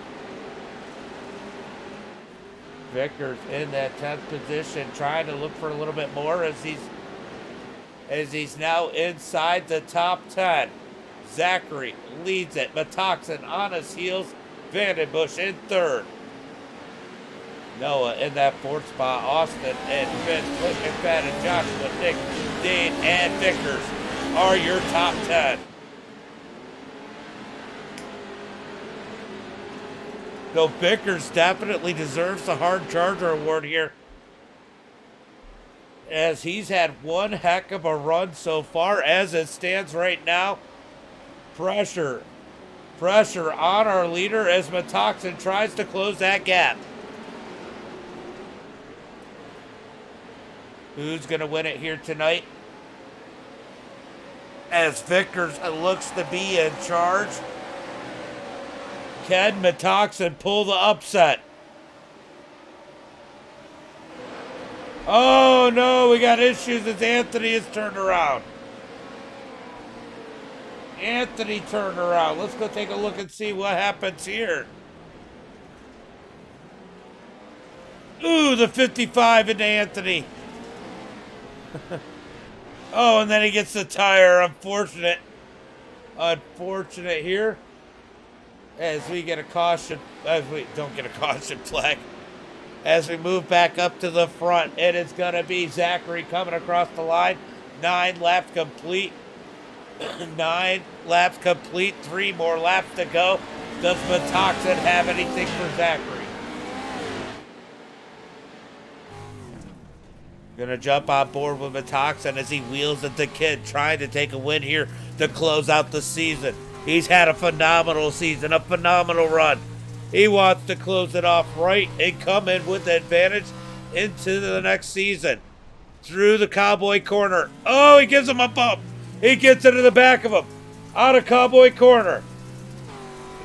Vickers in that 10th position, trying to look for a little bit more as he's now inside the top 10. Zachary leads it. Metoxen on his heels. Vandenbush in third. Noah in that 4th spot. Austin and Finn, Click McFadden, and Joshua, Nick, Dane, and Vickers are your top 10. So Vickers definitely deserves the Hard Charger Award here, as he's had one heck of a run so far. As it stands right now, pressure on our leader as Metoxen tries to close that gap. Who's going to win it here tonight? As Vickers looks to be in charge, can Metoxen pull the upset? Oh no, we got issues as Anthony is turned around. Anthony turned around. Let's go take a look and see what happens here. Ooh, the 55 into Anthony. Oh, and then he gets the tire. Unfortunate here. As we get a caution, as we don't get a caution flag. As we move back up to the front, it is going to be Zachary coming across the line. 9 laps complete. 9 laps complete. 3 more laps to go. Does Metoxen have anything for Zachary? Going to jump on board with Metoxen as he wheels at the kid, trying to take a win here to close out the season. He's had a phenomenal season, a phenomenal run. He wants to close it off right and come in with the advantage into the next season. Through the Cowboy corner. Oh, he gives him a bump. He gets into the back of him. Out of Cowboy corner.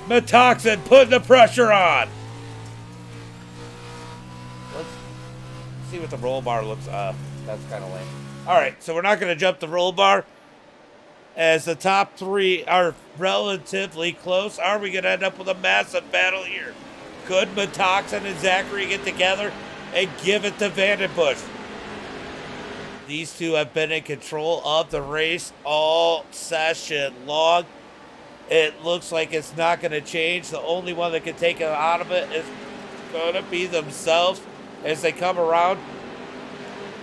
Metoxen putting the pressure on. Let's see what the roll bar looks. That's kind of lame. All right, so we're not going to jump the roll bar, as the top 3 are relatively close. Are we going to end up with a massive battle here? Could Metoxen and Zachary get together and give it to Vandenbush? These two have been in control of the race all session long. It looks like it's not going to change. The only one that can take it out of it is going to be themselves as they come around.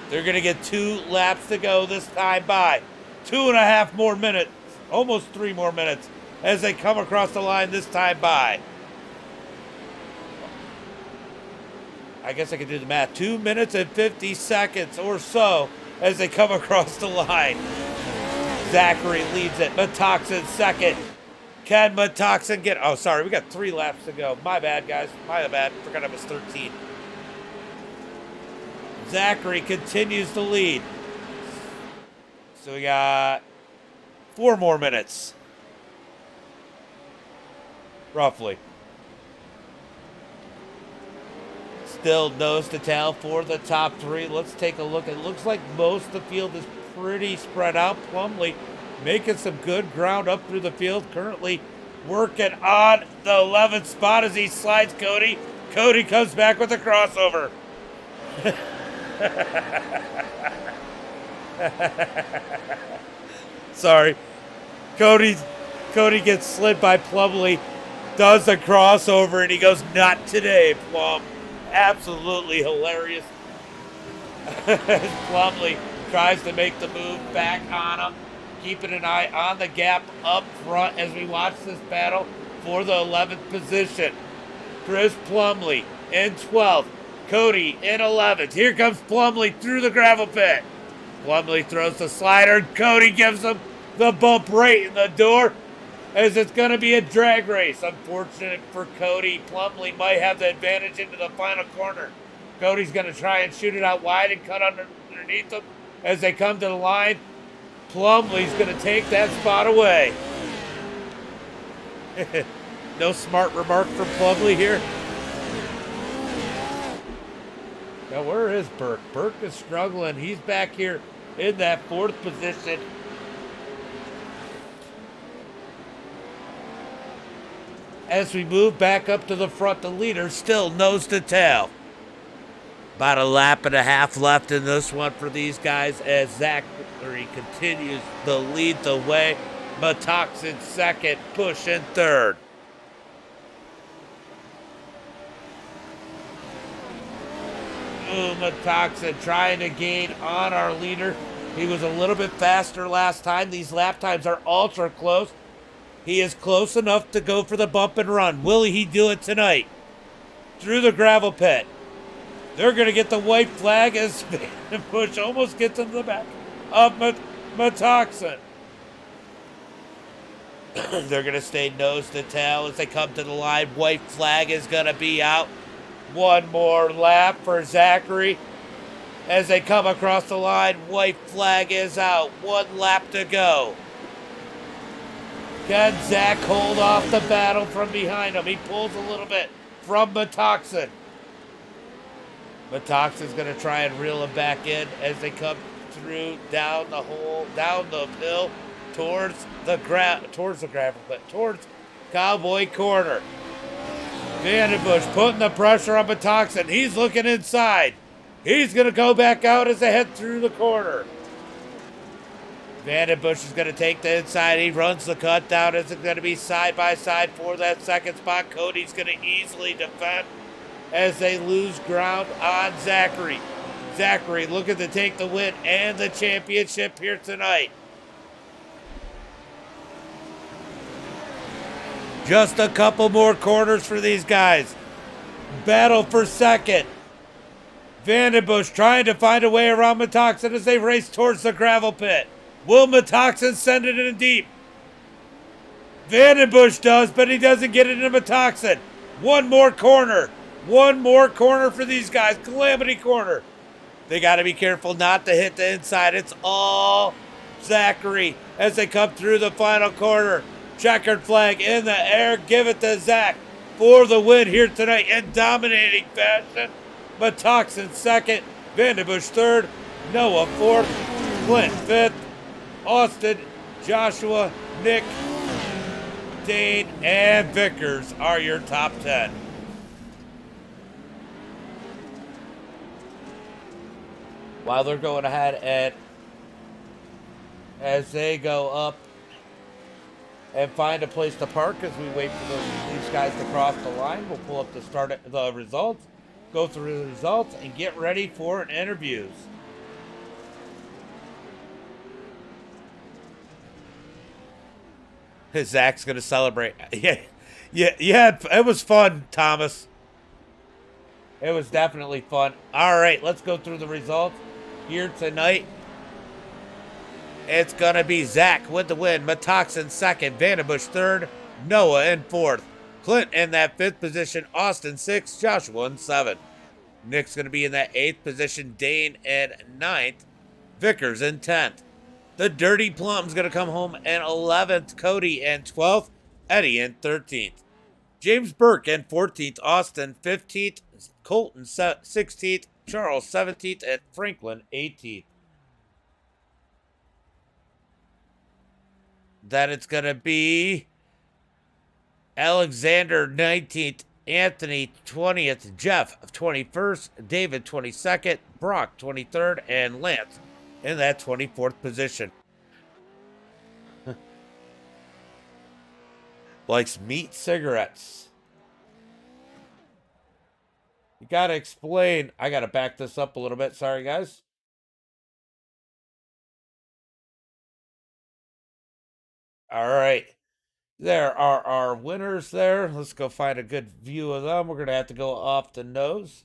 They're going to get 2 laps to go this time by. 2.5 more minutes, almost 3 more minutes, as they come across the line this time by. I guess I can do the math. 2 minutes and 50 seconds or so as they come across the line. Zachary leads it. Metoxen second. Can Metoxen get... Oh, sorry. We got 3 laps to go. My bad, guys. My bad. Forgot I was 13. Zachary continues to lead. So we got 4 more minutes. Roughly. Still nose to tail for the top 3. Let's take a look. It looks like most of the field is pretty spread out. Plumley making some good ground up through the field. Currently working on the 11th spot as he slides Cody. Cody comes back with a crossover. Sorry. Cody gets slid by Plumley, does a crossover, and he goes, "Not today, Plum." Absolutely hilarious. Plumley tries to make the move back on him, keeping an eye on the gap up front as we watch this battle for the 11th position. Chris Plumley in 12th. Cody in 11th. Here comes Plumley through the gravel pit. Plumley throws the slider. Cody gives him the bump right in the door as it's going to be a drag race. Unfortunate for Cody. Plumley might have the advantage into the final corner. Cody's going to try and shoot it out wide and cut underneath them as they come to the line. Plumley's going to take that spot away. No smart remark from Plumley here. Now, where is Burke? Burke is struggling. He's back here in that 4th position. As we move back up to the front, the leader still nose to tail. About a lap and a half left in this one for these guys as Zachary continues to lead the way. Metoxen second, Bush in 3rd. Metoxen trying to gain on our leader. He was a little bit faster last time. These lap times are ultra close. He is close enough to go for the bump and run. Will he do it tonight? Through the gravel pit. They're going to get the white flag as Bush almost gets into the back of Metoxen. They're going to stay nose to tail as they come to the line. White flag is going to be out. One more lap for Zachary as they come across the line. White flag is out. 1 lap to go. Can Zach hold off the battle from behind him? He pulls a little bit from Metoxen. Metoxen's going to try and reel him back in as they come through down the hole, down the hill towards the gravel pit, towards Cowboy Corner. Vandenbush putting the pressure on Metoxen. He's looking inside. He's going to go back out as they head through the corner. Vandenbush is going to take the inside. He runs the cut down. It's going to be side by side for that 2nd spot. Cody's going to easily defend as they lose ground on Zachary. Zachary looking to take the win and the championship here tonight. Just a couple more corners for these guys. Battle for second. Vandenbush trying to find a way around Metoxen as they race towards the gravel pit. Will Metoxen send it in deep? Vandenbush does, but he doesn't get it into Metoxen. One more corner. One more corner for these guys. Calamity corner. They got to be careful not to hit the inside. It's all Zachary as they come through the final corner. Checkered flag in the air. Give it to Zach for the win here tonight in dominating fashion. Metoxen second. Vandenbush third. Noah fourth. Clint fifth. Austin, Joshua, Nick, Dane, and Vickers are your top 10. While they're going ahead and as they go up and find a place to park as we wait for these guys to cross the line, we'll pull up the results, go through the results, and get ready for interviews. Zach's going to celebrate. Yeah, it was fun, Thomas. It was definitely fun. All right, let's go through the results here tonight It's going to be Zach with the win, Matoxin second, Vandenbush third, Noah in fourth, Clint in that fifth position, Austin sixth, Joshua in seventh. Nick's going to be in that eighth position, Dane in ninth, Vickers in 10th. The Dirty Plum's going to come home in 11th, Cody in 12th, Eddie in 13th. James Burke in 14th, Austin 15th, Colton 16th, Charles 17th, and Franklin 18th. Then it's going to be Alexander 19th, Anthony 20th, Jeff 21st, David 22nd, Brock 23rd, and Lance in that 24th position. Likes meat, cigarettes. You gotta explain. I gotta back this up a little bit. Sorry, guys. All right. There are our winners there. Let's go find a good view of them. We're going to have to go off the nose.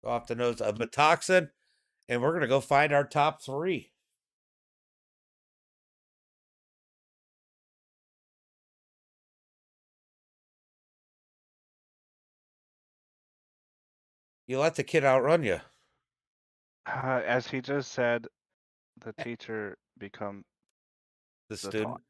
Go off the nose of Matoxin. And we're going to go find our top three. You let the kid outrun you. As he just said, the teacher become The the student. taught.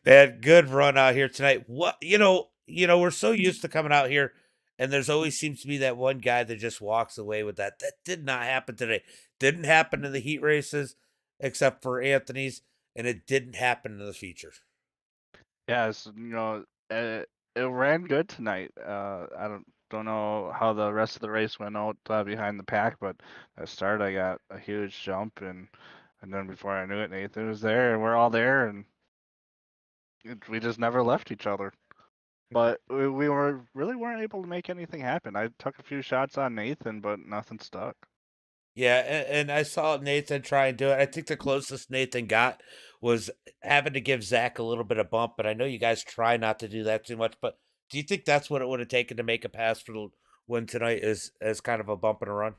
Man, good run out here tonight. What we're so used to coming out here, and there's always seems to be that one guy that just walks away with that. That did not happen today. Didn't happen in the heat races, except for Anthony's, and it didn't happen in the features. Yes, it ran good tonight. I don't know how the rest of the race went out behind the pack, but at start I got a huge jump, and then before I knew it, Nathan was there, and we're all there, and we just never left each other. But we weren't able to make anything happen. I took a few shots on Nathan, but nothing stuck. Yeah, and I saw Nathan try and do it. I think the closest Nathan got was having to give Zach a little bit of bump, but I know you guys try not to do that too much. But do you think that's what it would have taken to make a pass for the win tonight is as kind of a bump and a run?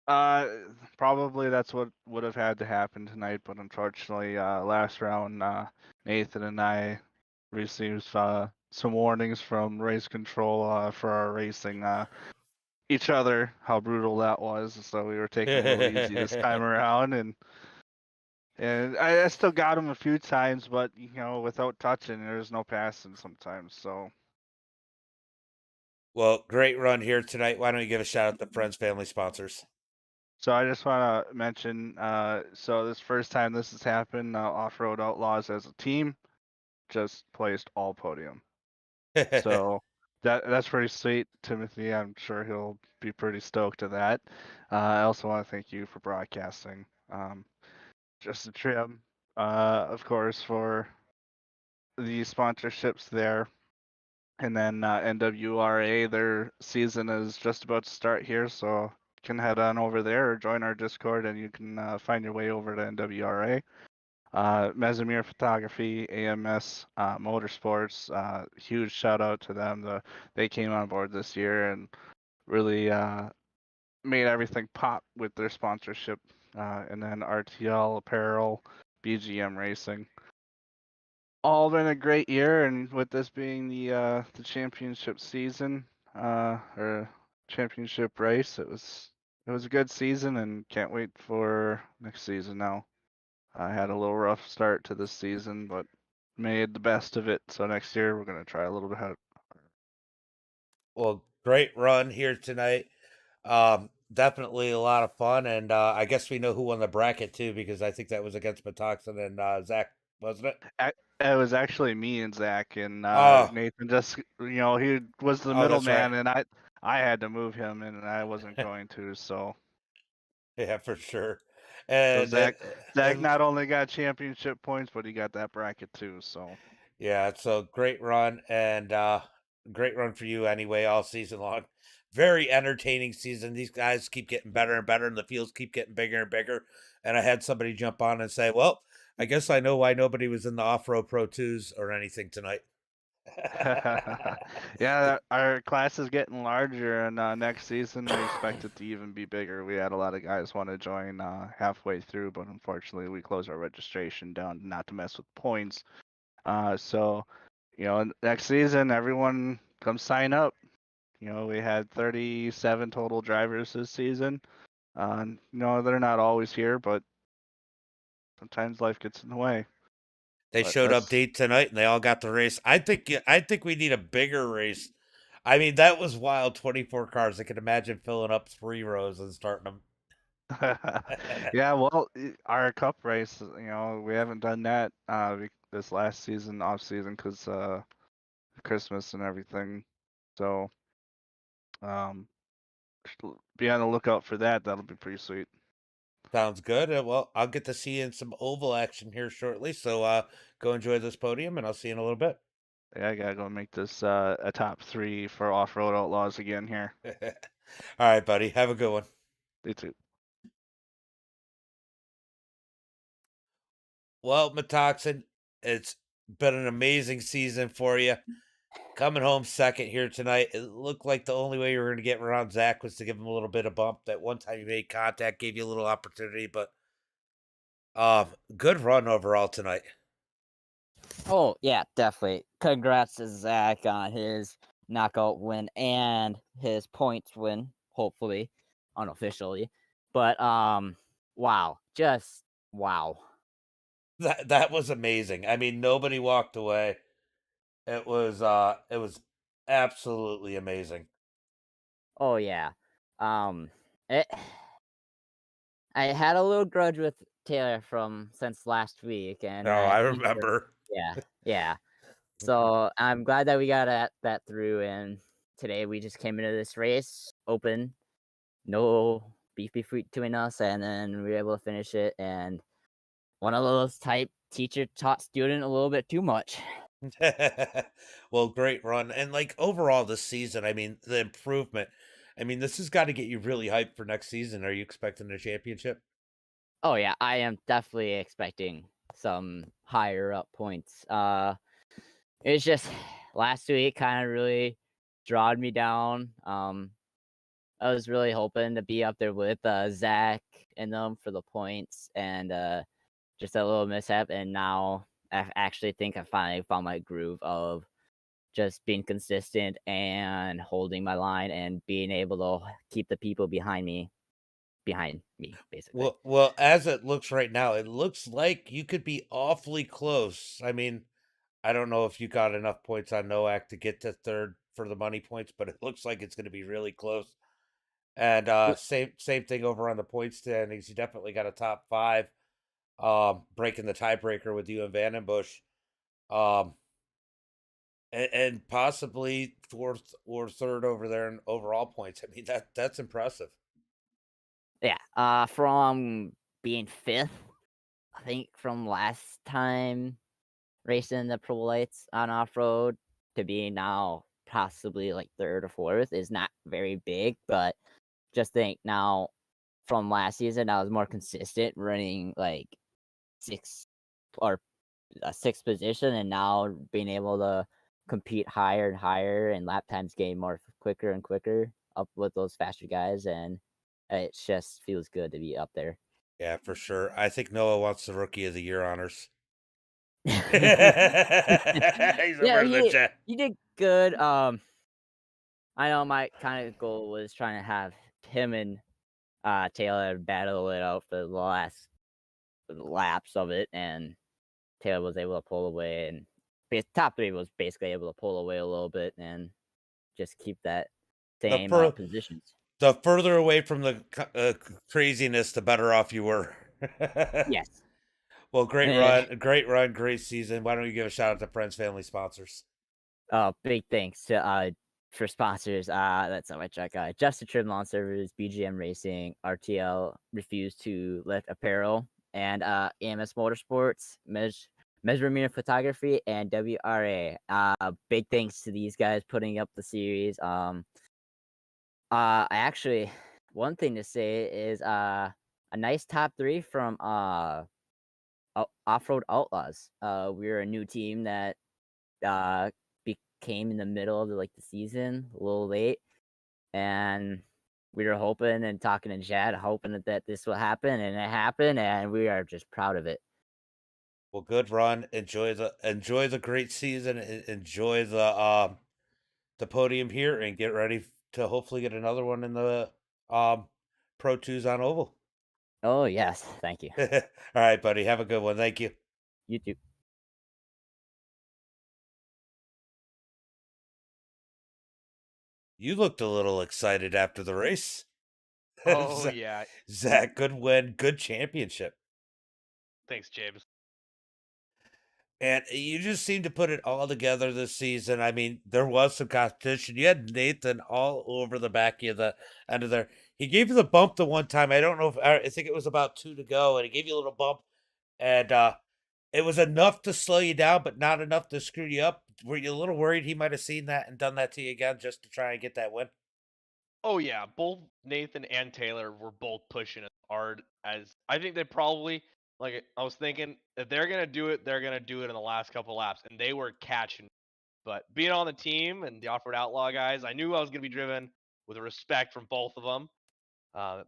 Uh, Probably that's what would have had to happen tonight, but unfortunately, last round, Nathan and I received some warnings from race control for our racing each other, how brutal that was. So we were taking a little easy this time around, and I still got him a few times, but without touching, there's no passing sometimes. So. Well, great run here tonight. Why don't you give a shout out to friends, family, sponsors? So I just want to mention, so this first time this has happened, Off-Road Outlaws as a team just placed all podium. So that's pretty sweet, Timothy. I'm sure he'll be pretty stoked at that. I also want to thank you for broadcasting. Just a trim, of course, for the sponsorships there. And then NWRA, their season is just about to start here, so you can head on over there or join our Discord, and you can find your way over to NWRA. Mesimir Photography, AMS Motorsports, huge shout out to them. They came on board this year and really made everything pop with their sponsorship. And then RTL Apparel, BGM Racing. All been a great year, and with this being the championship season or championship race, it was a good season, and can't wait for next season now. I had a little rough start to this season, but made the best of it. So next year we're gonna try a little bit harder. Well, great run here tonight. Definitely a lot of fun, and I guess we know who won the bracket too because I think that was against Matoxin and Zach, wasn't it? It was actually me and Zach, and Oh, Nathan just he was the oh, that's right. middleman, and I had to move him, and I wasn't going to. So Yeah, for sure. so And, Zach not only got championship points, but he got that bracket too. So yeah, it's a great run and great run for you anyway all season long. Very entertaining season. These guys keep getting better and better, and the fields keep getting bigger and bigger. And I had somebody jump on and say, "Well, I guess I know why nobody was in the off-road Pro 2s or anything tonight." Yeah, our class is getting larger, and next season we expect it to even be bigger. We had a lot of guys want to join halfway through, but unfortunately we closed our registration down not to mess with points. So, next season everyone come sign up. We had 37 total drivers this season. They're not always here, but sometimes life gets in the way. They But showed up that's date tonight and they all got the race. I think we need a bigger race. I mean, that was wild. 24 cars. I can imagine filling up 3 rows and starting them. yeah. Well, our cup race, we haven't done that this last season, off season, because Christmas and everything. So, um, be on the lookout for that. That'll be pretty sweet. Sounds good. Well, I'll get to see you in some oval action here shortly. So go enjoy this podium, and I'll see you in a little bit. Yeah, I gotta go make this a top 3 for off-road outlaws again here. All right, buddy. Have a good one. You too. Well, Metoxin, it's been an amazing season for you. Coming home second here tonight. It looked like the only way you were going to get around Zach was to give him a little bit of bump. That one time you made contact gave you a little opportunity, but good run overall tonight. Oh, yeah, definitely. Congrats to Zach on his knockout win and his points win, hopefully, unofficially. But wow, just wow. That was amazing. I mean, nobody walked away. It was absolutely amazing. Oh yeah. Um it, I had a little grudge with Taylor from since last week and No, I he just remember. yeah, yeah. So I'm glad that we got that through and today we just came into this race open, no beef between us, and then we were able to finish it and one of those type teacher taught student a little bit too much. Well, great run. And like overall this season, I mean, the improvement. I mean, this has got to get you really hyped for next season. Are you expecting a championship? Oh yeah, I am definitely expecting some higher up points. It's just last week kind of really drawed me down. I was really hoping to be up there with Zach and them for the points, and just a little mishap. And now I actually think I finally found my groove of just being consistent and holding my line and being able to keep the people behind me, basically. Well, as it looks right now, it looks like you could be awfully close. I mean, I don't know if you got enough points on Noack to get to third for the money points, but it looks like it's going to be really close. And same thing over on the point standings. You definitely got a top 5, breaking the tiebreaker with you and Vandenbush, um, and possibly fourth or third over there in overall points. I mean that's impressive. Yeah, from being fifth, I think from last time racing the pro lights on off road to being now possibly like third or fourth is not very big, but just think now from last season I was more consistent running like six or a sixth position, and now being able to compete higher and higher and lap times getting more quicker and quicker up with those faster guys, and it just feels good to be up there. Yeah, for sure. I think Noah wants the rookie of the year honors. He's Yeah, over in the chat. he did good. I know my kind of goal was trying to have him and Taylor battle it out for the last laps of it, and Taylor was able to pull away, and top 3 was basically able to pull away a little bit and just keep that The same fur positions. the further away from the craziness, the better off you were. Yes. Well, Eh, great run, great season. Why don't you give a shout out to friends, family, sponsors? big thanks to for sponsors. That's how I check. Just Trim Lawn Servers, BGM Racing, RTL Refused to Lift Apparel, and AMS Motorsports, Measurement Photography, and WRA. Big thanks to these guys putting up the series. I actually, one thing to say is a nice top 3 from Off-Road Outlaws. We're a new team that came in the middle of the season, a little late, and we were hoping and talking to Jed, hoping that this will happen, and it happened, and we are just proud of it. Well, good run. Enjoy the great season. Enjoy the podium here, and get ready to hopefully get another one in the Pro 2s on oval. Oh yes, thank you. All right, buddy. Have a good one. Thank you. You too. You looked a little excited after the race. Oh yeah. Zach, good win, good championship. Thanks, James. And you just seem to put it all together this season. I mean, there was some competition. You had Nathan all over the back of the end of there. He gave you the bump the one time. I don't know if I think it was about 2 to go, and he gave you a little bump, and it was enough to slow you down, but not enough to screw you up. Were you a little worried he might have seen that and done that to you again just to try and get that win? Oh yeah, both Nathan and Taylor were both pushing as hard as I think they probably like I was thinking if they're gonna do it, they're gonna do it in the last couple laps, and they were catching. But being on the team and the Off-Road Outlaw guys, I knew I was gonna be driven with respect from both of them,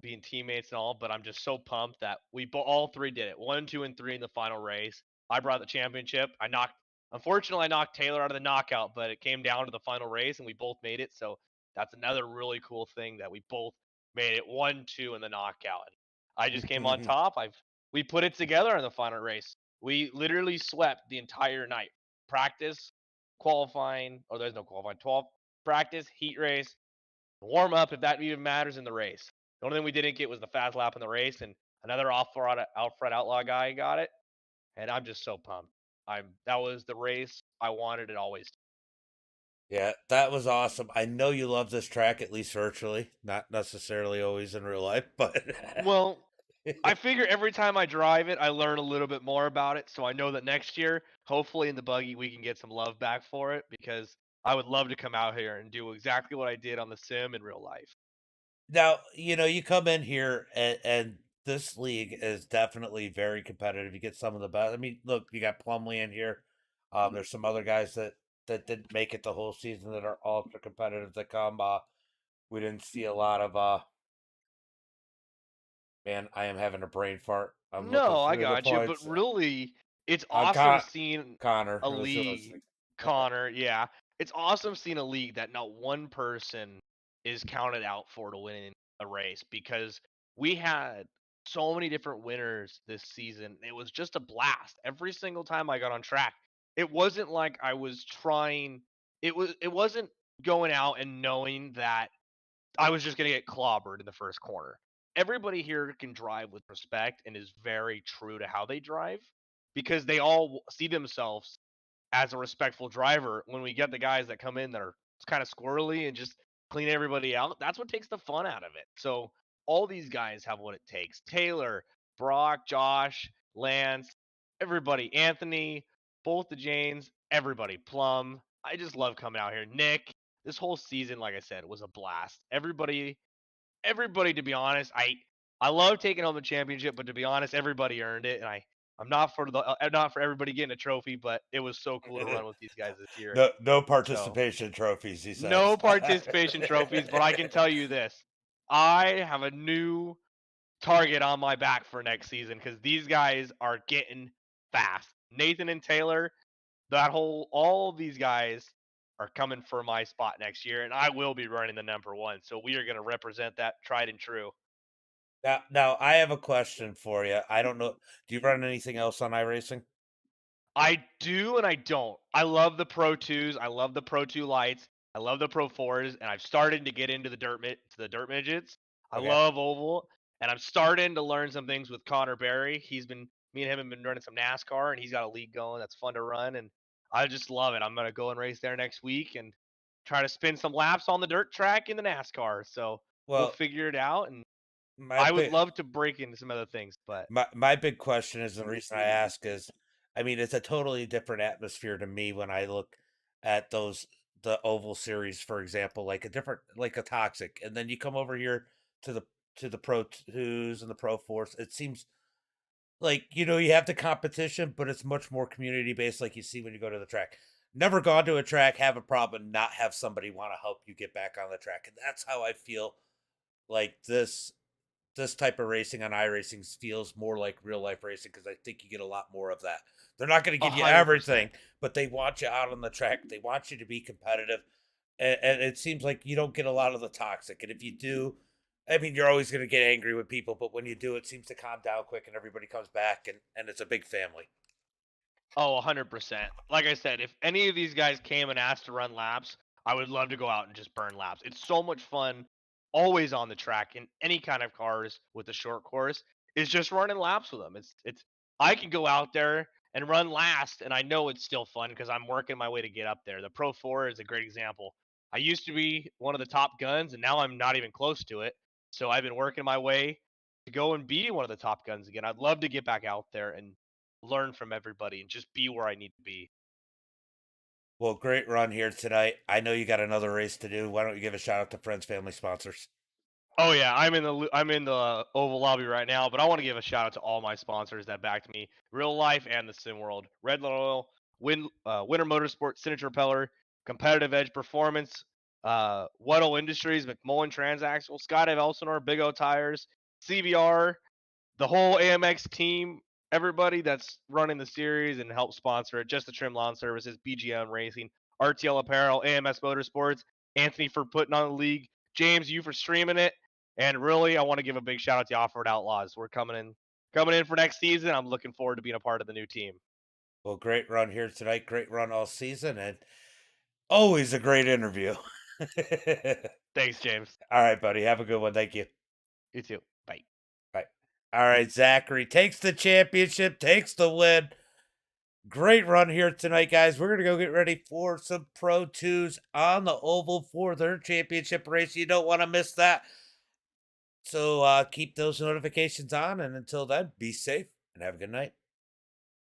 being teammates and all. But I'm just so pumped that we all three did it, 1, 2, and 3 in the final race. I brought the championship. Unfortunately, I knocked Taylor out of the knockout, but it came down to the final race, and we both made it. So that's another really cool thing that we both made it 1, 2 in the knockout. And I just came on top. We put it together in the final race. We literally swept the entire night. Practice, qualifying, or there's no qualifying. 12 practice, heat race, warm up if that even matters in the race. The only thing we didn't get was the fast lap in the race, and another off-road outlaw guy got it. And I'm just so pumped. That was the race I wanted it always. Yeah, that was awesome. I know you love this track, at least virtually, not necessarily always in real life, but Well, I figure every time I drive it, I learn a little bit more about it. So I know that next year, hopefully in the buggy, we can get some love back for it because I would love to come out here and do exactly what I did on the sim in real life. now, you come in here and this league is definitely very competitive. You get some of the best. I mean, look, you got Plumley in here. There's some other guys that didn't make it the whole season that are ultra competitive that come. We didn't see a lot of man, I am having a brain fart. I'm looking No, I through the got you, but points. really, it's awesome seeing Connor a was who I was league. thinking. Connor, yeah, it's awesome seeing a league that not one person is counted out for to win a race because we had so many different winners this season. It was just a blast every single time I got on track. It wasn't like I was trying. It wasn't going out and knowing that I was just going to get clobbered in the first corner. Everybody here can drive with respect and is very true to how they drive because they all see themselves as a respectful driver. When we get the guys that come in that are kind of squirrely and just clean everybody out, that's what takes the fun out of it. So all these guys have what it takes. Taylor, Brock, Josh, Lance, everybody, Anthony, both the Janes, everybody, Plum. I just love coming out here. Nick, this whole season, like I said, was a blast. Everybody, to be honest, I love taking home the championship, but to be honest, everybody earned it, and I'm not for everybody getting a trophy, but it was so cool to run with these guys this year. No participation trophies, he says. No participation trophies, but I can tell you this: I have a new target on my back for next season because these guys are getting fast. Nathan and Taylor, all of these guys are coming for my spot next year, and I will be running the number 1. So we are going to represent that tried and true. Now, I have a question for you. I don't know. Do you run anything else on iRacing? I do and I don't. I love the Pro 2s. I love the Pro 2 lights. I love the Pro 4s, and I've started to get into the dirt midgets. I Okay. love oval, and I'm starting to learn some things with Connor Berry. Me and him have been running some NASCAR, and he's got a league going that's fun to run, and I just love it. I'm gonna go and race there next week and try to spin some laps on the dirt track in the NASCAR. So we'll Well, figure it out, and my I would big love to break into some other things, but my big question is the reason I ask is, I mean, it's a totally different atmosphere to me when I look at the oval series, for example, like like a toxic, and then you come over here to the Pro 2s and the Pro 4s. It seems like you have the competition, but it's much more community based, like you see when you go to the track. never gone to a track, have a problem, and not have somebody want to help you get back on the track. And that's how I feel like this type of racing on iRacing feels more like real life racing, because I think you get a lot more of that. They're not going to give you 100%. everything, but they want you out on the track. They want you to be competitive. And it seems like you don't get a lot of the toxic. And if you do, I mean, you're always going to get angry with people, but when you do, it seems to calm down quick and everybody comes back, and it's a big family. Oh, 100%. Like I said, if any of these guys came and asked to run laps, I would love to go out and just burn laps. It's so much fun, always on the track in any kind of cars with the short course. Is just running laps with them. It's I can go out there and run last, and I know it's still fun because I'm working my way to get up there. The Pro 4 is a great example. I used to be one of the top guns, and now I'm not even close to it. So I've been working my way to go and be one of the top guns again. I'd love to get back out there and learn from everybody and just be where I need to be. Well, great run here tonight. I know you got another race to do. Why don't you give a shout out to friends, family, sponsors? Oh yeah, I'm in the Oval Lobby right now, but I want to give a shout out to all my sponsors that backed me, real life and the sim world. Red Oil, Winter Motorsports, Signature Repeller, Competitive Edge Performance, Weddle Industries, McMullen Transaxle, Skydive Elsinore, Big O Tires, CBR, the whole AMX team, everybody that's running the series and help sponsor it, Just the Trim Lawn Services, BGM Racing, RTL Apparel, AMS Motorsports, Anthony for putting on the league, James, you for streaming it, and really, I want to give a big shout out to Off-Road Outlaws. We're coming in for next season. I'm looking forward to being a part of the new team. Well, great run here tonight. Great run all season, and always a great interview. Thanks, James. All right, buddy. Have a good one. Thank you. You too. Bye. Bye. All right, Zachary takes the championship, takes the win. Great run here tonight, guys. We're going to go get ready for some Pro 2s on the Oval for their championship race. You don't want to miss that. So keep those notifications on. And until then, be safe and have a good night.